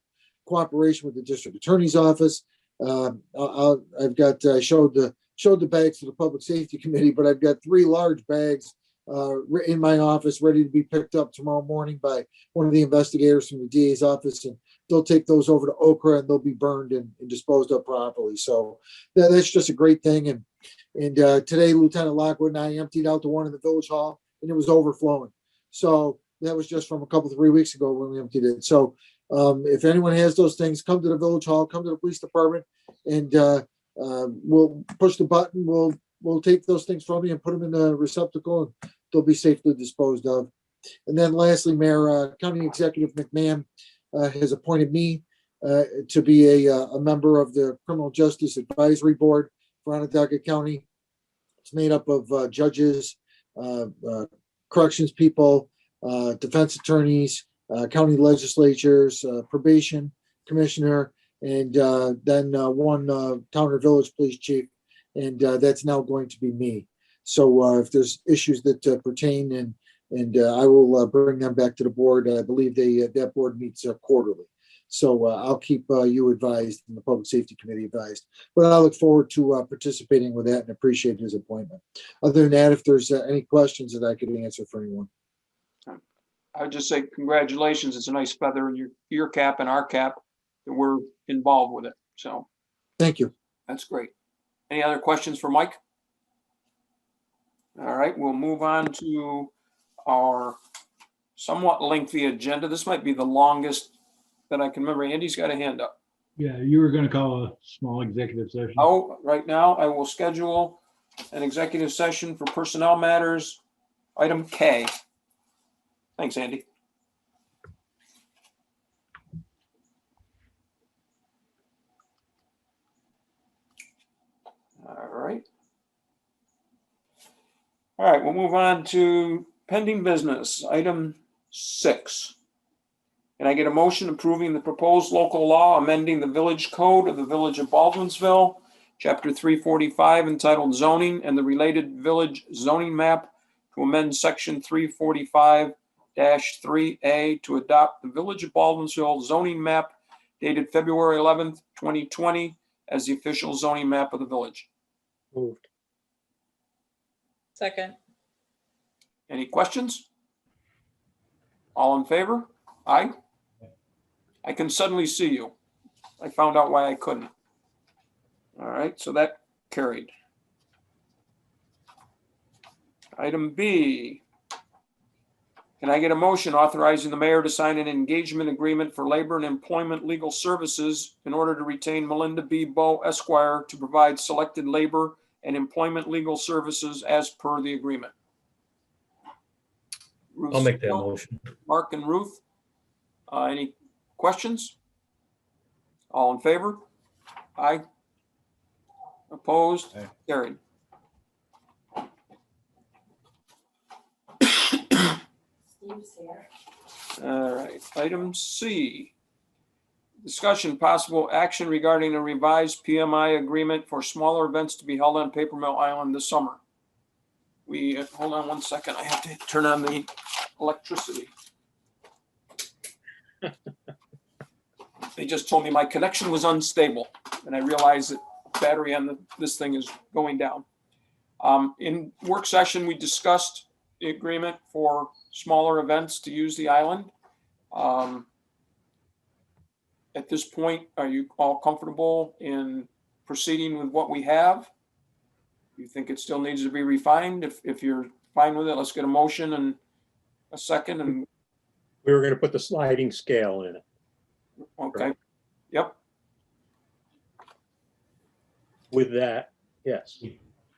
cooperation with the district attorney's office. I've got showed the bags to the public safety committee, but I've got 3 large bags in my office ready to be picked up tomorrow morning by one of the investigators from the DA's office, and they'll take those over to Okra and they'll be burned and disposed of properly. So that's just a great thing. And today, Lieutenant Lockwood and I emptied out the one in the village hall, and it was overflowing. So that was just from 3 weeks ago when we emptied it. So if anyone has those things, come to the village hall, come to the police department, and we'll push the button. We'll take those things from you and put them in the receptacle, and they'll be safely disposed of. And then lastly, Mayor, County Executive McMahon has appointed me to be a member of the Criminal Justice Advisory Board for Onondaga County. It's made up of judges, corrections people, defense attorneys, county legislatures, probation commissioner, and then one town or village police chief. And that's now going to be me. So if there's issues that pertain, and I will bring them back to the board. I believe that board meets quarterly. So I'll keep you advised and the Public Safety Committee advised. But I look forward to participating with that and appreciate his appointment. Other than that, if there's any questions that I could answer for anyone. I would just say congratulations. It's a nice feather in your cap and our cap that we're involved with it. So thank you. That's great. Any other questions for Mike? All right, we'll move on to our somewhat lengthy agenda. This might be the longest that I can remember. Andy's got a hand up. Yeah, you were going to call a small executive session. Oh, right now I will schedule an executive session for personnel matters, item K. Thanks, Andy. All right. All right, we'll move on to pending business, item 6. Can I get a motion approving the proposed local law amending the village code of the village of Balwinsville, chapter 345 entitled zoning and the related village zoning map to amend section 345-3A to adopt the village of Balwinsville zoning map dated February 11th, 2020 as the official zoning map of the village? Moved. Second. Any questions? All in favor? Aye. I can suddenly see you. I found out why I couldn't. All right, so that carried. Item B. Can I get a motion authorizing the mayor to sign an engagement agreement for labor and employment legal services in order to retain Melinda B. Bowe Esquire to provide selected labor and employment legal services as per the agreement? I'll make that motion. Mark and Ruth, any questions? All in favor? Aye. Opposed? Aye. Carried. All right, item C. Discussion possible action regarding a revised PMI agreement for smaller events to be held on Paper Mill Island this summer. Hold on one second. I have to turn on the electricity. They just told me my connection was unstable, and I realized that battery on this thing is going down. In work session, we discussed the agreement for smaller events to use the island. At this point, are you all comfortable in proceeding with what we have? You think it still needs to be refined? If you're fine with it, let's get a motion and a second. And we were going to put the sliding scale in it. Okay. Right. Yep. With that, yes.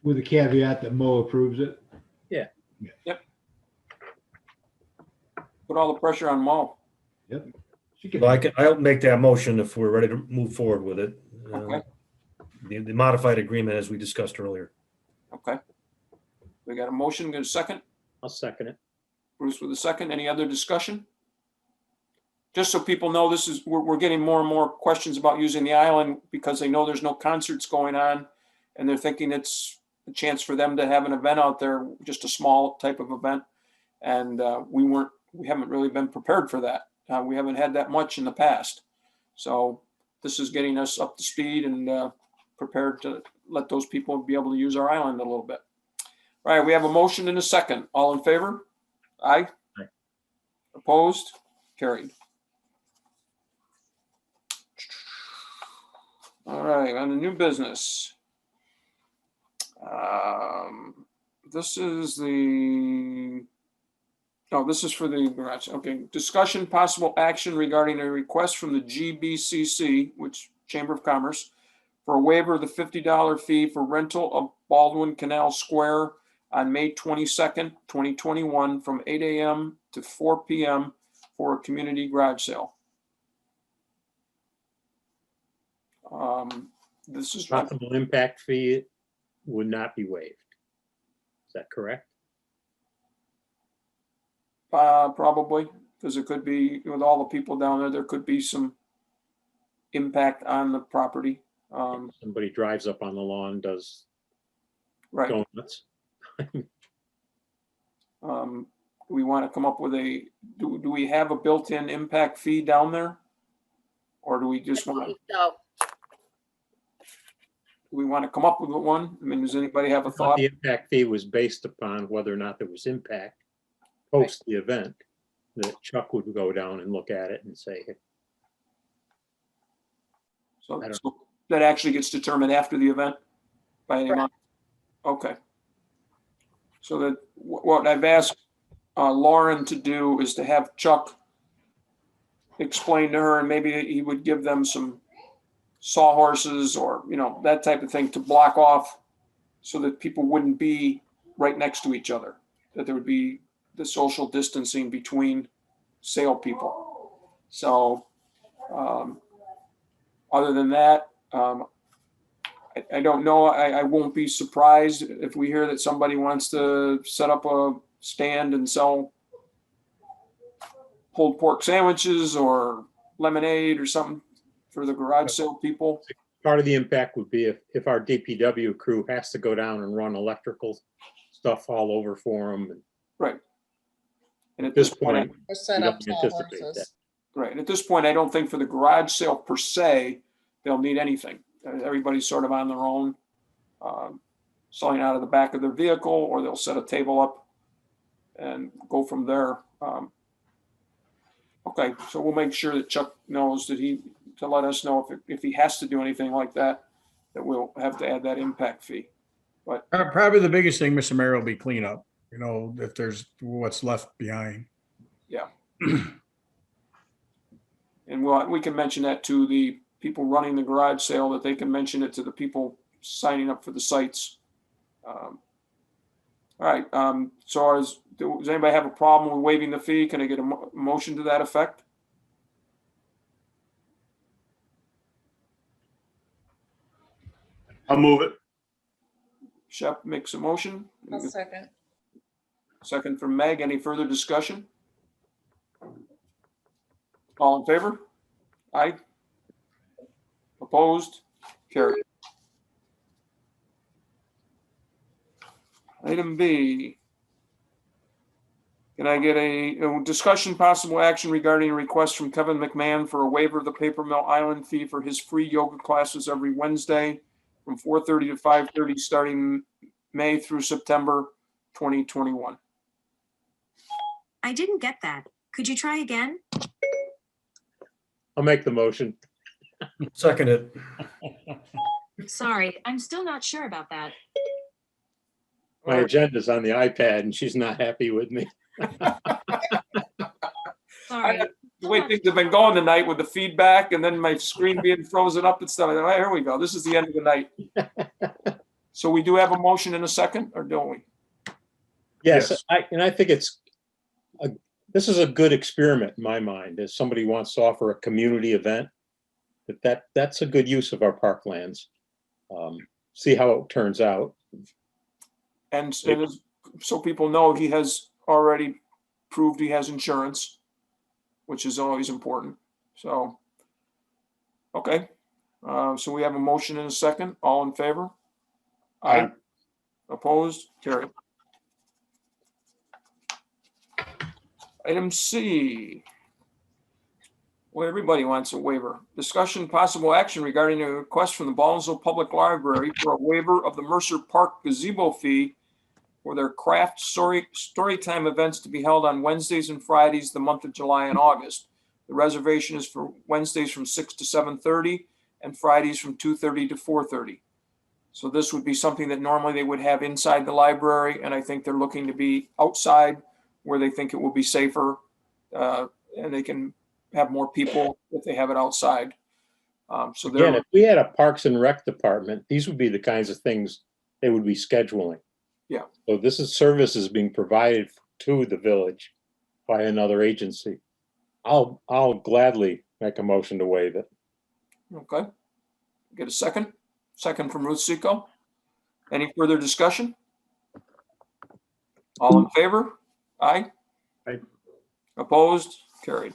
With the caveat that Mo approves it. Yeah. Yep. Put all the pressure on Mo. Yep. Well, I'll make that motion if we're ready to move forward with it. Okay. The modified agreement as we discussed earlier. Okay. We got a motion, get a second? I'll second it. Bruce with a second. Any other discussion? Just so people know, we're getting more and more questions about using the island because they know there's no concerts going on, and they're thinking it's a chance for them to have an event out there, just a small type of event. And we haven't really been prepared for that. We haven't had that much in the past. So this is getting us up to speed and prepared to let those people be able to use our island a little bit. All right, we have a motion and a second. All in favor? Aye. Aye. Opposed? Carried. All right, on the new business. This is for the garage. Okay, discussion possible action regarding a request from the GBCC, which Chamber of Commerce, for a waiver of the $50 fee for rental of Baldwin Canal Square on May 22nd, 2021, from 8 a.m. to 4 p.m. for a community garage sale. This is Possible impact fee would not be waived. Is that correct? probably, because it could be, with all the people down there, there could be some impact on the property. Somebody drives up on the lawn, does Right. donuts. We want to come up with do we have a built-in impact fee down there? Or do we just want to? So, Do we want to come up with one? I mean, does anybody have a I thought thought? the impact fee was based upon whether or not there was impact post the event, that Chuck would go down and look at it and say, So I don't- so that actually gets determined after the event by the amount? Okay. So that what I've asked Lauren to do is to have Chuck explain to her, and maybe he would give them some sawhorses or, that type of thing to block off so that people wouldn't be right next to each other, that there would be the social distancing between sale people. So other than that, I don't know. I won't be surprised if we hear that somebody wants to set up a stand and sell pulled pork sandwiches or lemonade or something for the garage sale people. part of the impact would be if our DPW crew has to go down and run electrical stuff all over for them. Right. And At this point, Or we set up don't anticipate that. sawhorses. Right. And at this point, I don't think for the garage sale per se, they'll need anything. Everybody's sort of on their own, selling out of the back of their vehicle, or they'll set a table up and go from there. Okay, so we'll make sure that Chuck knows that to let us know if he has to do anything like that, that we'll have to add that impact fee. But Probably the biggest thing, Mr. Mayor, will be cleanup, if there's what's left behind. yeah. And we can mention that to the people running the garage sale, that they can mention it to the people signing up for the sites. All right, so does anybody have a problem with waiving the fee? Can I get a motion to that effect? I'll move it. Shep makes a motion. I'll second. Second from Meg. Any further discussion? All in favor? Aye. Opposed? Carried. Item B. Can I get a discussion possible action regarding a request from Kevin McMahon for a waiver of the Paper Mill Island fee for his free yoga classes every Wednesday from 4:30 to 5:30 starting May through September 2021? I didn't get that. Could you try again? I'll make the motion. Second it. Sorry, I'm still not sure about that. My agenda's on the iPad and she's not happy with me. Sorry. The way things have been going tonight with the feedback and then my screen being frozen up and stuff. All right, here we go. This is the end of the night. So we do have a motion in a second, or don't we? Yes, Yes. I think this is a good experiment in my mind. If somebody wants to offer a community event, that's a good use of our parklands. See how it turns out. And so people know he has already proved he has insurance, which is always important. So, okay. So we have a motion in a second. All in favor? Aye. Opposed? Carried. Item C. Well, everybody wants a waiver. Discussion possible action regarding a request from the Balwinsville Public Library for a waiver of the Mercer Park gazebo fee for their craft story time events to be held on Wednesdays and Fridays, the month of July and August. The reservation is for Wednesdays from 6 to 7:30 and Fridays from 2:30 to 4:30. So this would be something that normally they would have inside the library, and I think they're looking to be outside where they think it will be safer, and they can have more people if they have it outside. So Again, they're, if we had a Parks and Rec department, these would be the kinds of things they would be scheduling. yeah, So this is services being provided to the village by another agency. I'll gladly make a motion to waive it. okay. Get a second? Second from Ruth Seco. Any further discussion? All in favor? Aye. Aye. Opposed? Carried.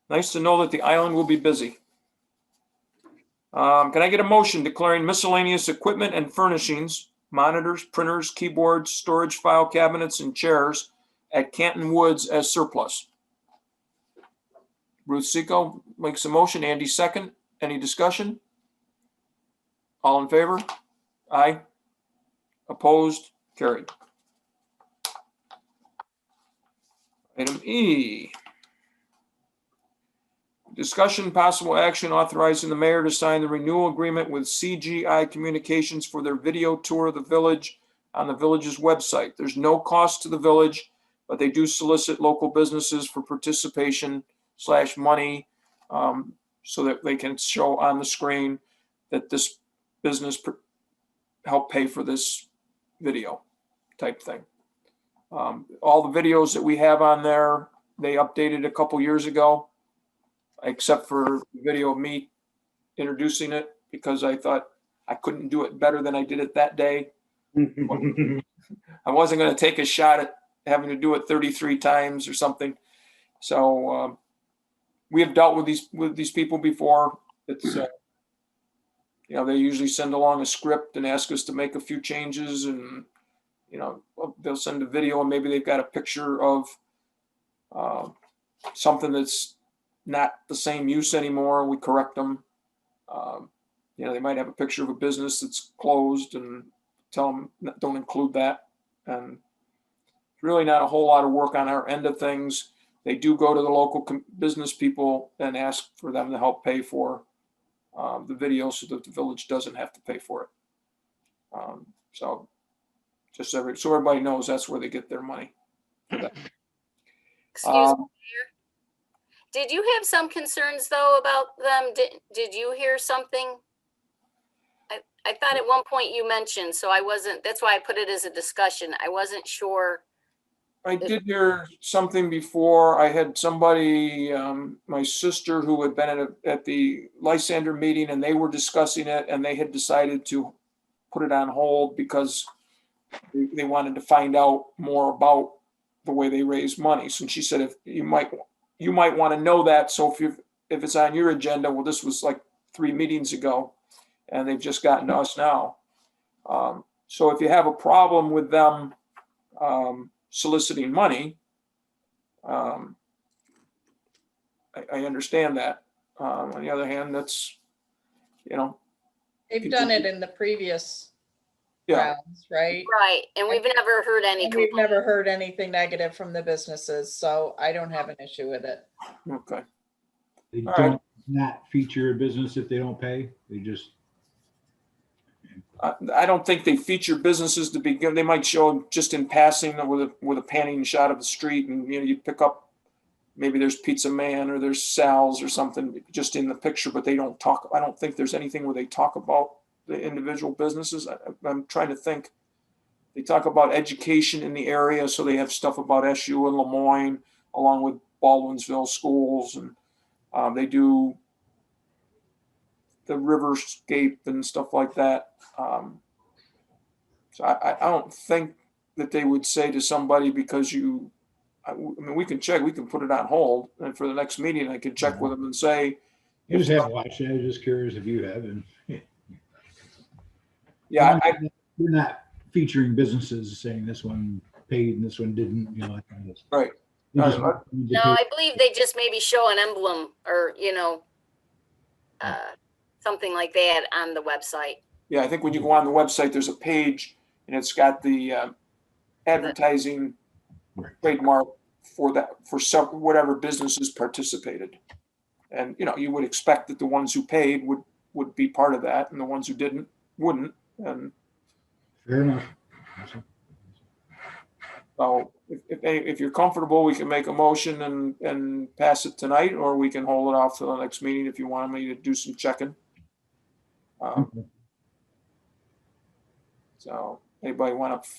Nice to know that the island will be busy. Can I get a motion declaring miscellaneous equipment and furnishings, monitors, printers, keyboards, storage file cabinets, and chairs at Canton Woods as surplus? Ruth Seco makes a motion. Andy second. Any discussion? All in favor? Aye. Opposed? Carried. Item E. Discussion possible action authorizing the mayor to sign the renewal agreement with CGI Communications for their video tour of the village on the village's website. There's no cost to the village, but they do solicit local businesses for participation / money, so that they can show on the screen that this business helped pay for this video type thing. All the videos that we have on there, they updated a couple years ago, except for the video of me introducing it, because I thought I couldn't do it better than I did it that day. I wasn't going to take a shot at having to do it 33 times or something. So we have dealt with these people before. It's they usually send along a script and ask us to make a few changes, and they'll send a video and maybe they've got a picture of something that's not the same use anymore. We correct them. They might have a picture of a business that's closed and tell them don't include that. And really not a whole lot of work on our end of things. They do go to the local business people and ask for them to help pay for the video so that the village doesn't have to pay for it. So everybody knows that's where they get their money. Excuse me, Mayor. Did you have some concerns though about them? Did you hear something? I thought at one point you mentioned, so I wasn't, that's why I put it as a discussion. I wasn't sure. I did hear something before. I had somebody, my sister, who had been at the Lysander meeting, and they were discussing it, and they had decided to put it on hold because they wanted to find out more about the way they raise money. So she said, if you might want to know that. So if it's on your agenda, well, this was like 3 meetings ago, and they've just gotten to us now. So if you have a problem with them soliciting money, I understand that. On the other hand, that's, They've done it in the previous yeah, rounds, right? Right, and we've never heard any And we've complaints. never heard anything negative from the businesses, so I don't have an issue with it. okay. They All don't right. not feature a business if they don't pay. They just, I don't think they feature businesses to begin. They might show them just in passing with a panning shot of the street, and you pick up, maybe there's Pizza Man or there's Sal's or something just in the picture, but they don't talk. I don't think there's anything where they talk about the individual businesses. I'm trying to think. They talk about education in the area, so they have stuff about SU and Lemoyne, along with Balwinsville schools, and they do the riverscape and stuff like that. So I don't think that they would say to somebody, because I mean, we can check, we can put it on hold, and for the next meeting, I can check with them and say, I just haven't watched it. I was just curious if you have. And yeah, we're not featuring businesses saying this one paid and this one didn't, you know. that kind of stuff. Right. We just Uh, need to No, pay- I believe they just maybe show an emblem or, something like that on the website. Yeah, I think when you go on the website, there's a page and it's got the advertising trademark for that, for some, whatever businesses participated. And, you would expect that the ones who paid would be part of that and the ones who didn't wouldn't. And Fair enough. so if you're comfortable, we can make a motion and pass it tonight, or we can hold it off till the next meeting if you want me to do some checking. So anybody want to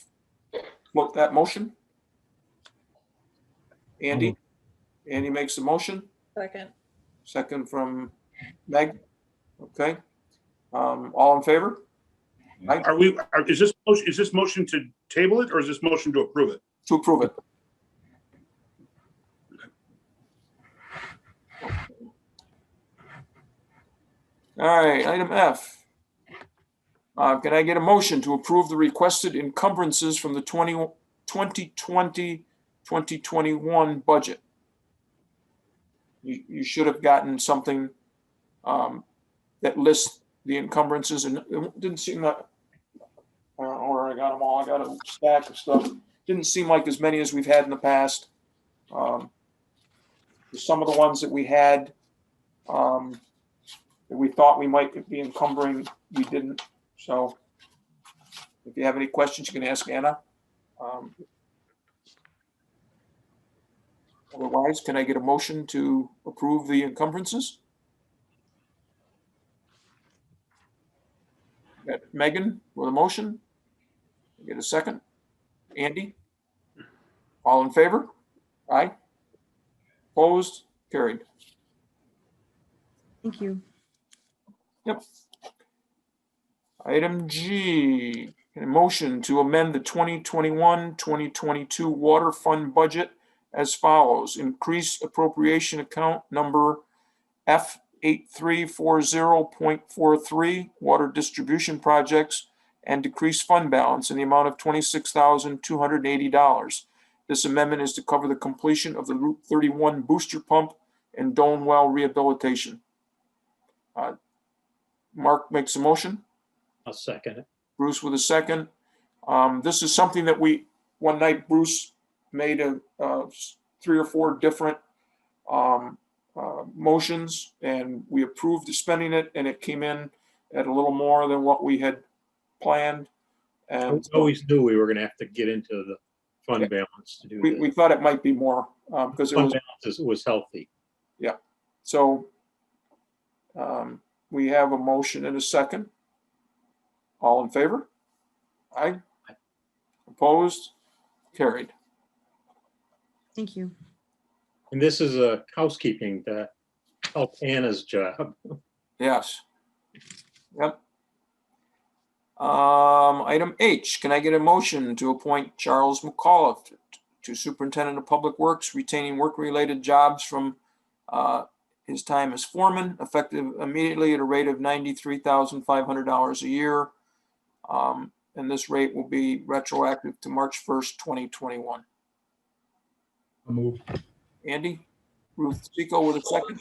float that motion? Andy? Andy makes the motion. Second. Second from Meg. Okay. All in favor? Right. Is this motion to table it or is this motion to approve it? To approve it. All right, item F. Can I get a motion to approve the requested encumbrances from the 2020-2021 budget? You should have gotten something that lists the encumbrances, and it didn't seem that, I don't know where I got them all. I got a stack of stuff. Didn't seem like as many as we've had in the past. Some of the ones that we had that we thought we might be encumbering, we didn't. So if you have any questions, you can ask Anna. Otherwise, can I get a motion to approve the encumbrances? Got Megan with a motion. Get a second. Andy? All in favor? Aye. Opposed? Carried. Thank you. Yep. Item G, a motion to amend the 2021-2022 water fund budget as follows. Increase appropriation account number F8340.43 water distribution projects and decrease fund balance in the amount of $26,280. This amendment is to cover the completion of the Route 31 booster pump and Dome well rehabilitation. Mark makes a motion. I'll second it. Bruce with a second. This is something that one night Bruce made 3 or 4 different motions, and we approved the spending it, and it came in at a little more than what we had planned. And We always knew we were going to have to get into the fund balance to do we thought it might be more because it fund balance was healthy. Yeah. So we have a motion and a second. All in favor? Aye. Opposed? Carried. Thank you. And this is a housekeeping to help Anna's job. Yes. Yep. Item H, can I get a motion to appoint Charles McAuliffe to Superintendent of Public Works, retaining work-related jobs from his time as foreman, effective immediately at a rate of $93,500 a year. And this rate will be retroactive to March 1st, 2021. I'll move. Andy, Ruth Seco with a second.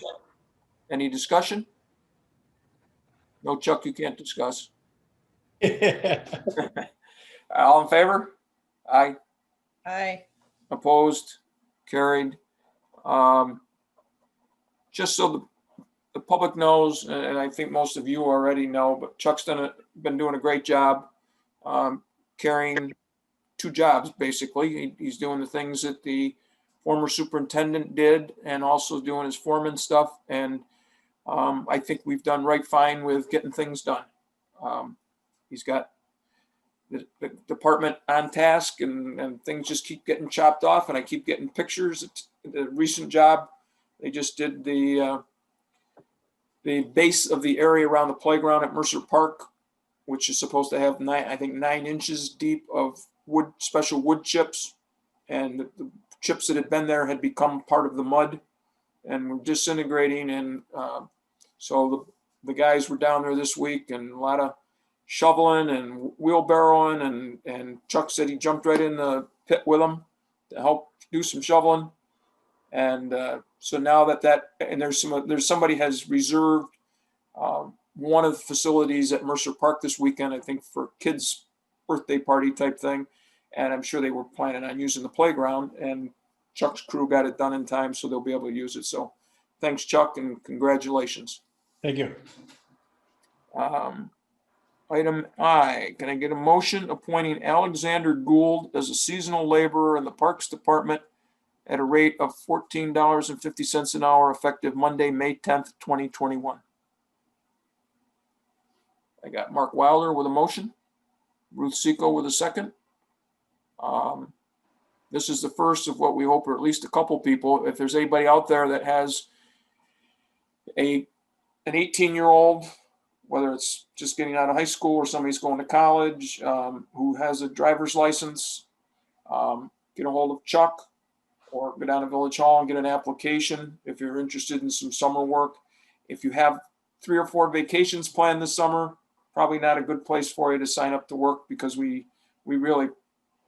Any discussion? No, Chuck, you can't discuss. All in favor? Aye. Aye. Opposed? Carried. Just so the public knows, and I think most of you already know, but Chuck's been doing a great job carrying 2 jobs, basically. He's doing the things that the former superintendent did and also doing his foreman stuff. And I think we've done right fine with getting things done. He's got the department on task and things just keep getting chopped off, and I keep getting pictures. The recent job, they just did the base of the area around the playground at Mercer Park, which is supposed to have 9 inches deep of wood, special wood chips. And the chips that had been there had become part of the mud and were disintegrating. And so the guys were down there this week, and a lot of shoveling and wheelbarrowing, and Chuck said he jumped right in the pit with them to help do some shoveling. And so now and there's somebody has reserved one of the facilities at Mercer Park this weekend, I think for kids' birthday party type thing. And I'm sure they were planning on using the playground, and Chuck's crew got it done in time, so they'll be able to use it. So thanks, Chuck, and congratulations. Thank you. Item I, can I get a motion appointing Alexander Gould as a seasonal laborer in the Parks Department at a rate of $14.50 an hour effective Monday, May 10th, 2021? I got Mark Wilder with a motion, Ruth Seco with a second. This is the first of what we hope are at least a couple people. If there's anybody out there that has an 18-year-old, whether it's just getting out of high school or somebody's going to college, who has a driver's license, get a hold of Chuck or go down to Village Hall and get an application if you're interested in some summer work. If you have 3 or 4 vacations planned this summer, probably not a good place for you to sign up to work, because we really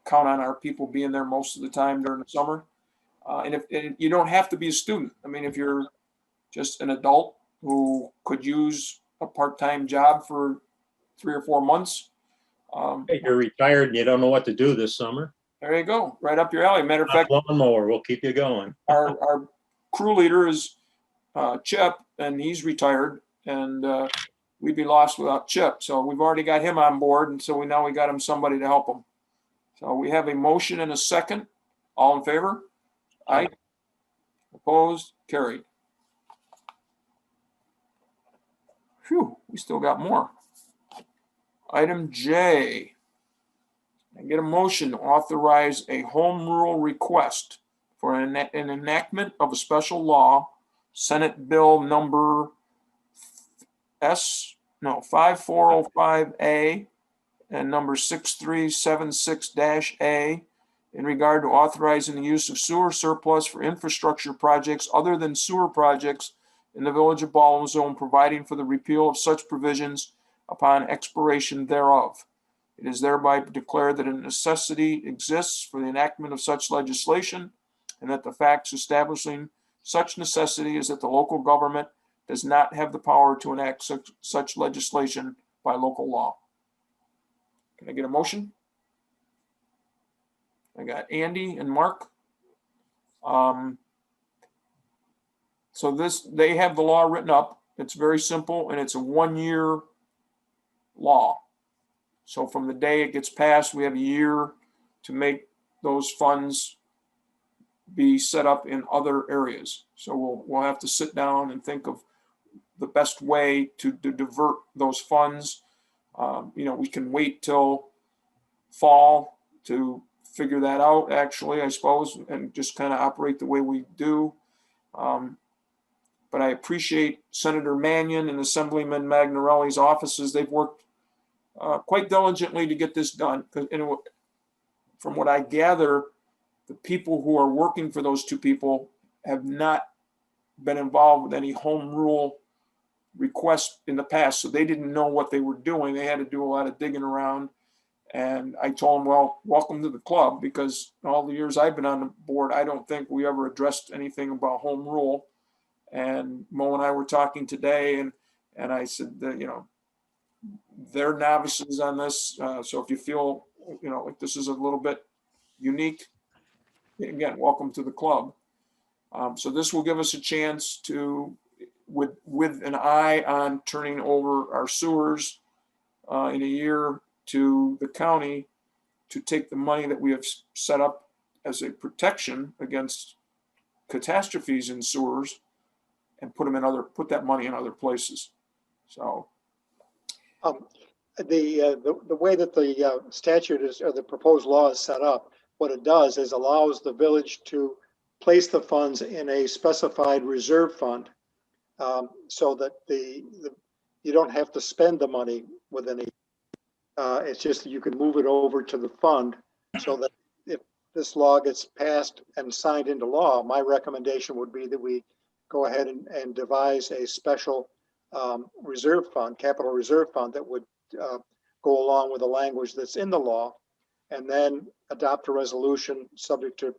count on our people being there most of the time during the summer. And you don't have to be a student. I mean, if you're just an adult who could use a part-time job for 3 or 4 months. Hey, you're retired and you don't know what to do this summer. There you go, right up your alley. Matter of fact, lawnmower will keep you going. our crew leader is Chip, and he's retired, and we'd be lost without Chip. So we've already got him on board, and so we got him somebody to help him. So we have a motion and a second. All in favor? Aye. Opposed? Carried. Phew, we still got more. Item J. I get a motion to authorize a home rule request for an enactment of a special law, Senate Bill number 5405A and number 6376-A, in regard to authorizing the use of sewer surplus for infrastructure projects other than sewer projects in the Village of Balwinsville, providing for the repeal of such provisions upon expiration thereof. It is thereby declared that a necessity exists for the enactment of such legislation, and that the facts establishing such necessity is that the local government does not have the power to enact such legislation by local law. Can I get a motion? I got Andy and Mark. So they have the law written up. It's very simple, and it's a 1-year law. So from the day it gets passed, we have a year to make those funds be set up in other areas. So we'll have to sit down and think of the best way to divert those funds. We can wait till fall to figure that out, actually, I suppose, and just kind of operate the way we do. But I appreciate Senator Mannion and Assemblyman Magnarelli's offices. They've worked quite diligently to get this done. From what I gather, the people who are working for those two people have not been involved with any home rule requests in the past, so they didn't know what they were doing. They had to do a lot of digging around. And I told them, well, welcome to the club, because all the years I've been on the board, I don't think we ever addressed anything about home rule. And Mo and I were talking today, and I said that, they're novices on this. So if you feel, like this is a little bit unique, again, welcome to the club. So this will give us a chance to, with an eye on turning over our sewers in a year to the county, to take the money that we have set up as a protection against catastrophes in sewers and put that money in other places. So the way that the statute is, or the proposed law is set up, what it does is allows the village to place the funds in a specified reserve fund, so that you don't have to spend the money within a. It's just that you can move it over to the fund, so that if this law gets passed and signed into law, my recommendation would be that we go ahead and devise a special reserve fund, capital reserve fund, that would go along with the language that's in the law, and then adopt a resolution subject to,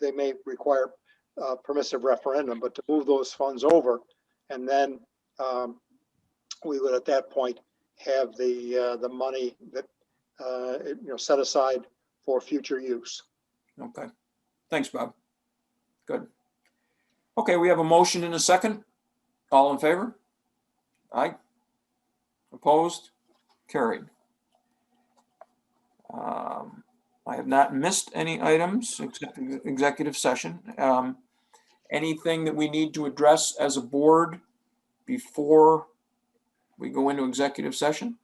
they may require permissive referendum, but to move those funds over. And then we would at that point have the money that, set aside for future use. Okay. Thanks, Bob. Good. Okay, we have a motion and a second. All in favor? Aye. Opposed? Carried. I have not missed any items except the executive session. Anything that we need to address as a board before we go into executive session?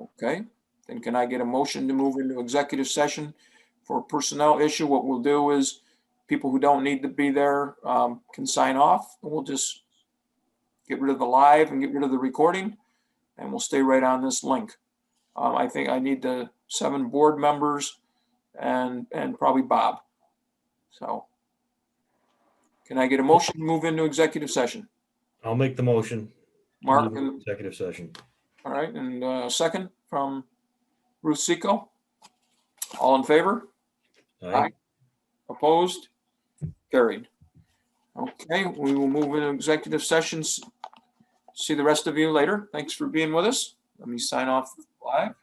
Okay, then can I get a motion to move into executive session for a personnel issue? What we'll do is people who don't need to be there can sign off. We'll just get rid of the live and get rid of the recording, and we'll stay right on this link. I think I need the 7 board members and probably Bob. So can I get a motion to move into executive session? I'll make the motion. to Mark, move into Executive session. all right, and a second from Ruth Seco. All in favor? Aye. Opposed? Carried. Okay, we will move into executive sessions. See the rest of you later. Thanks for being with us. Let me sign off live.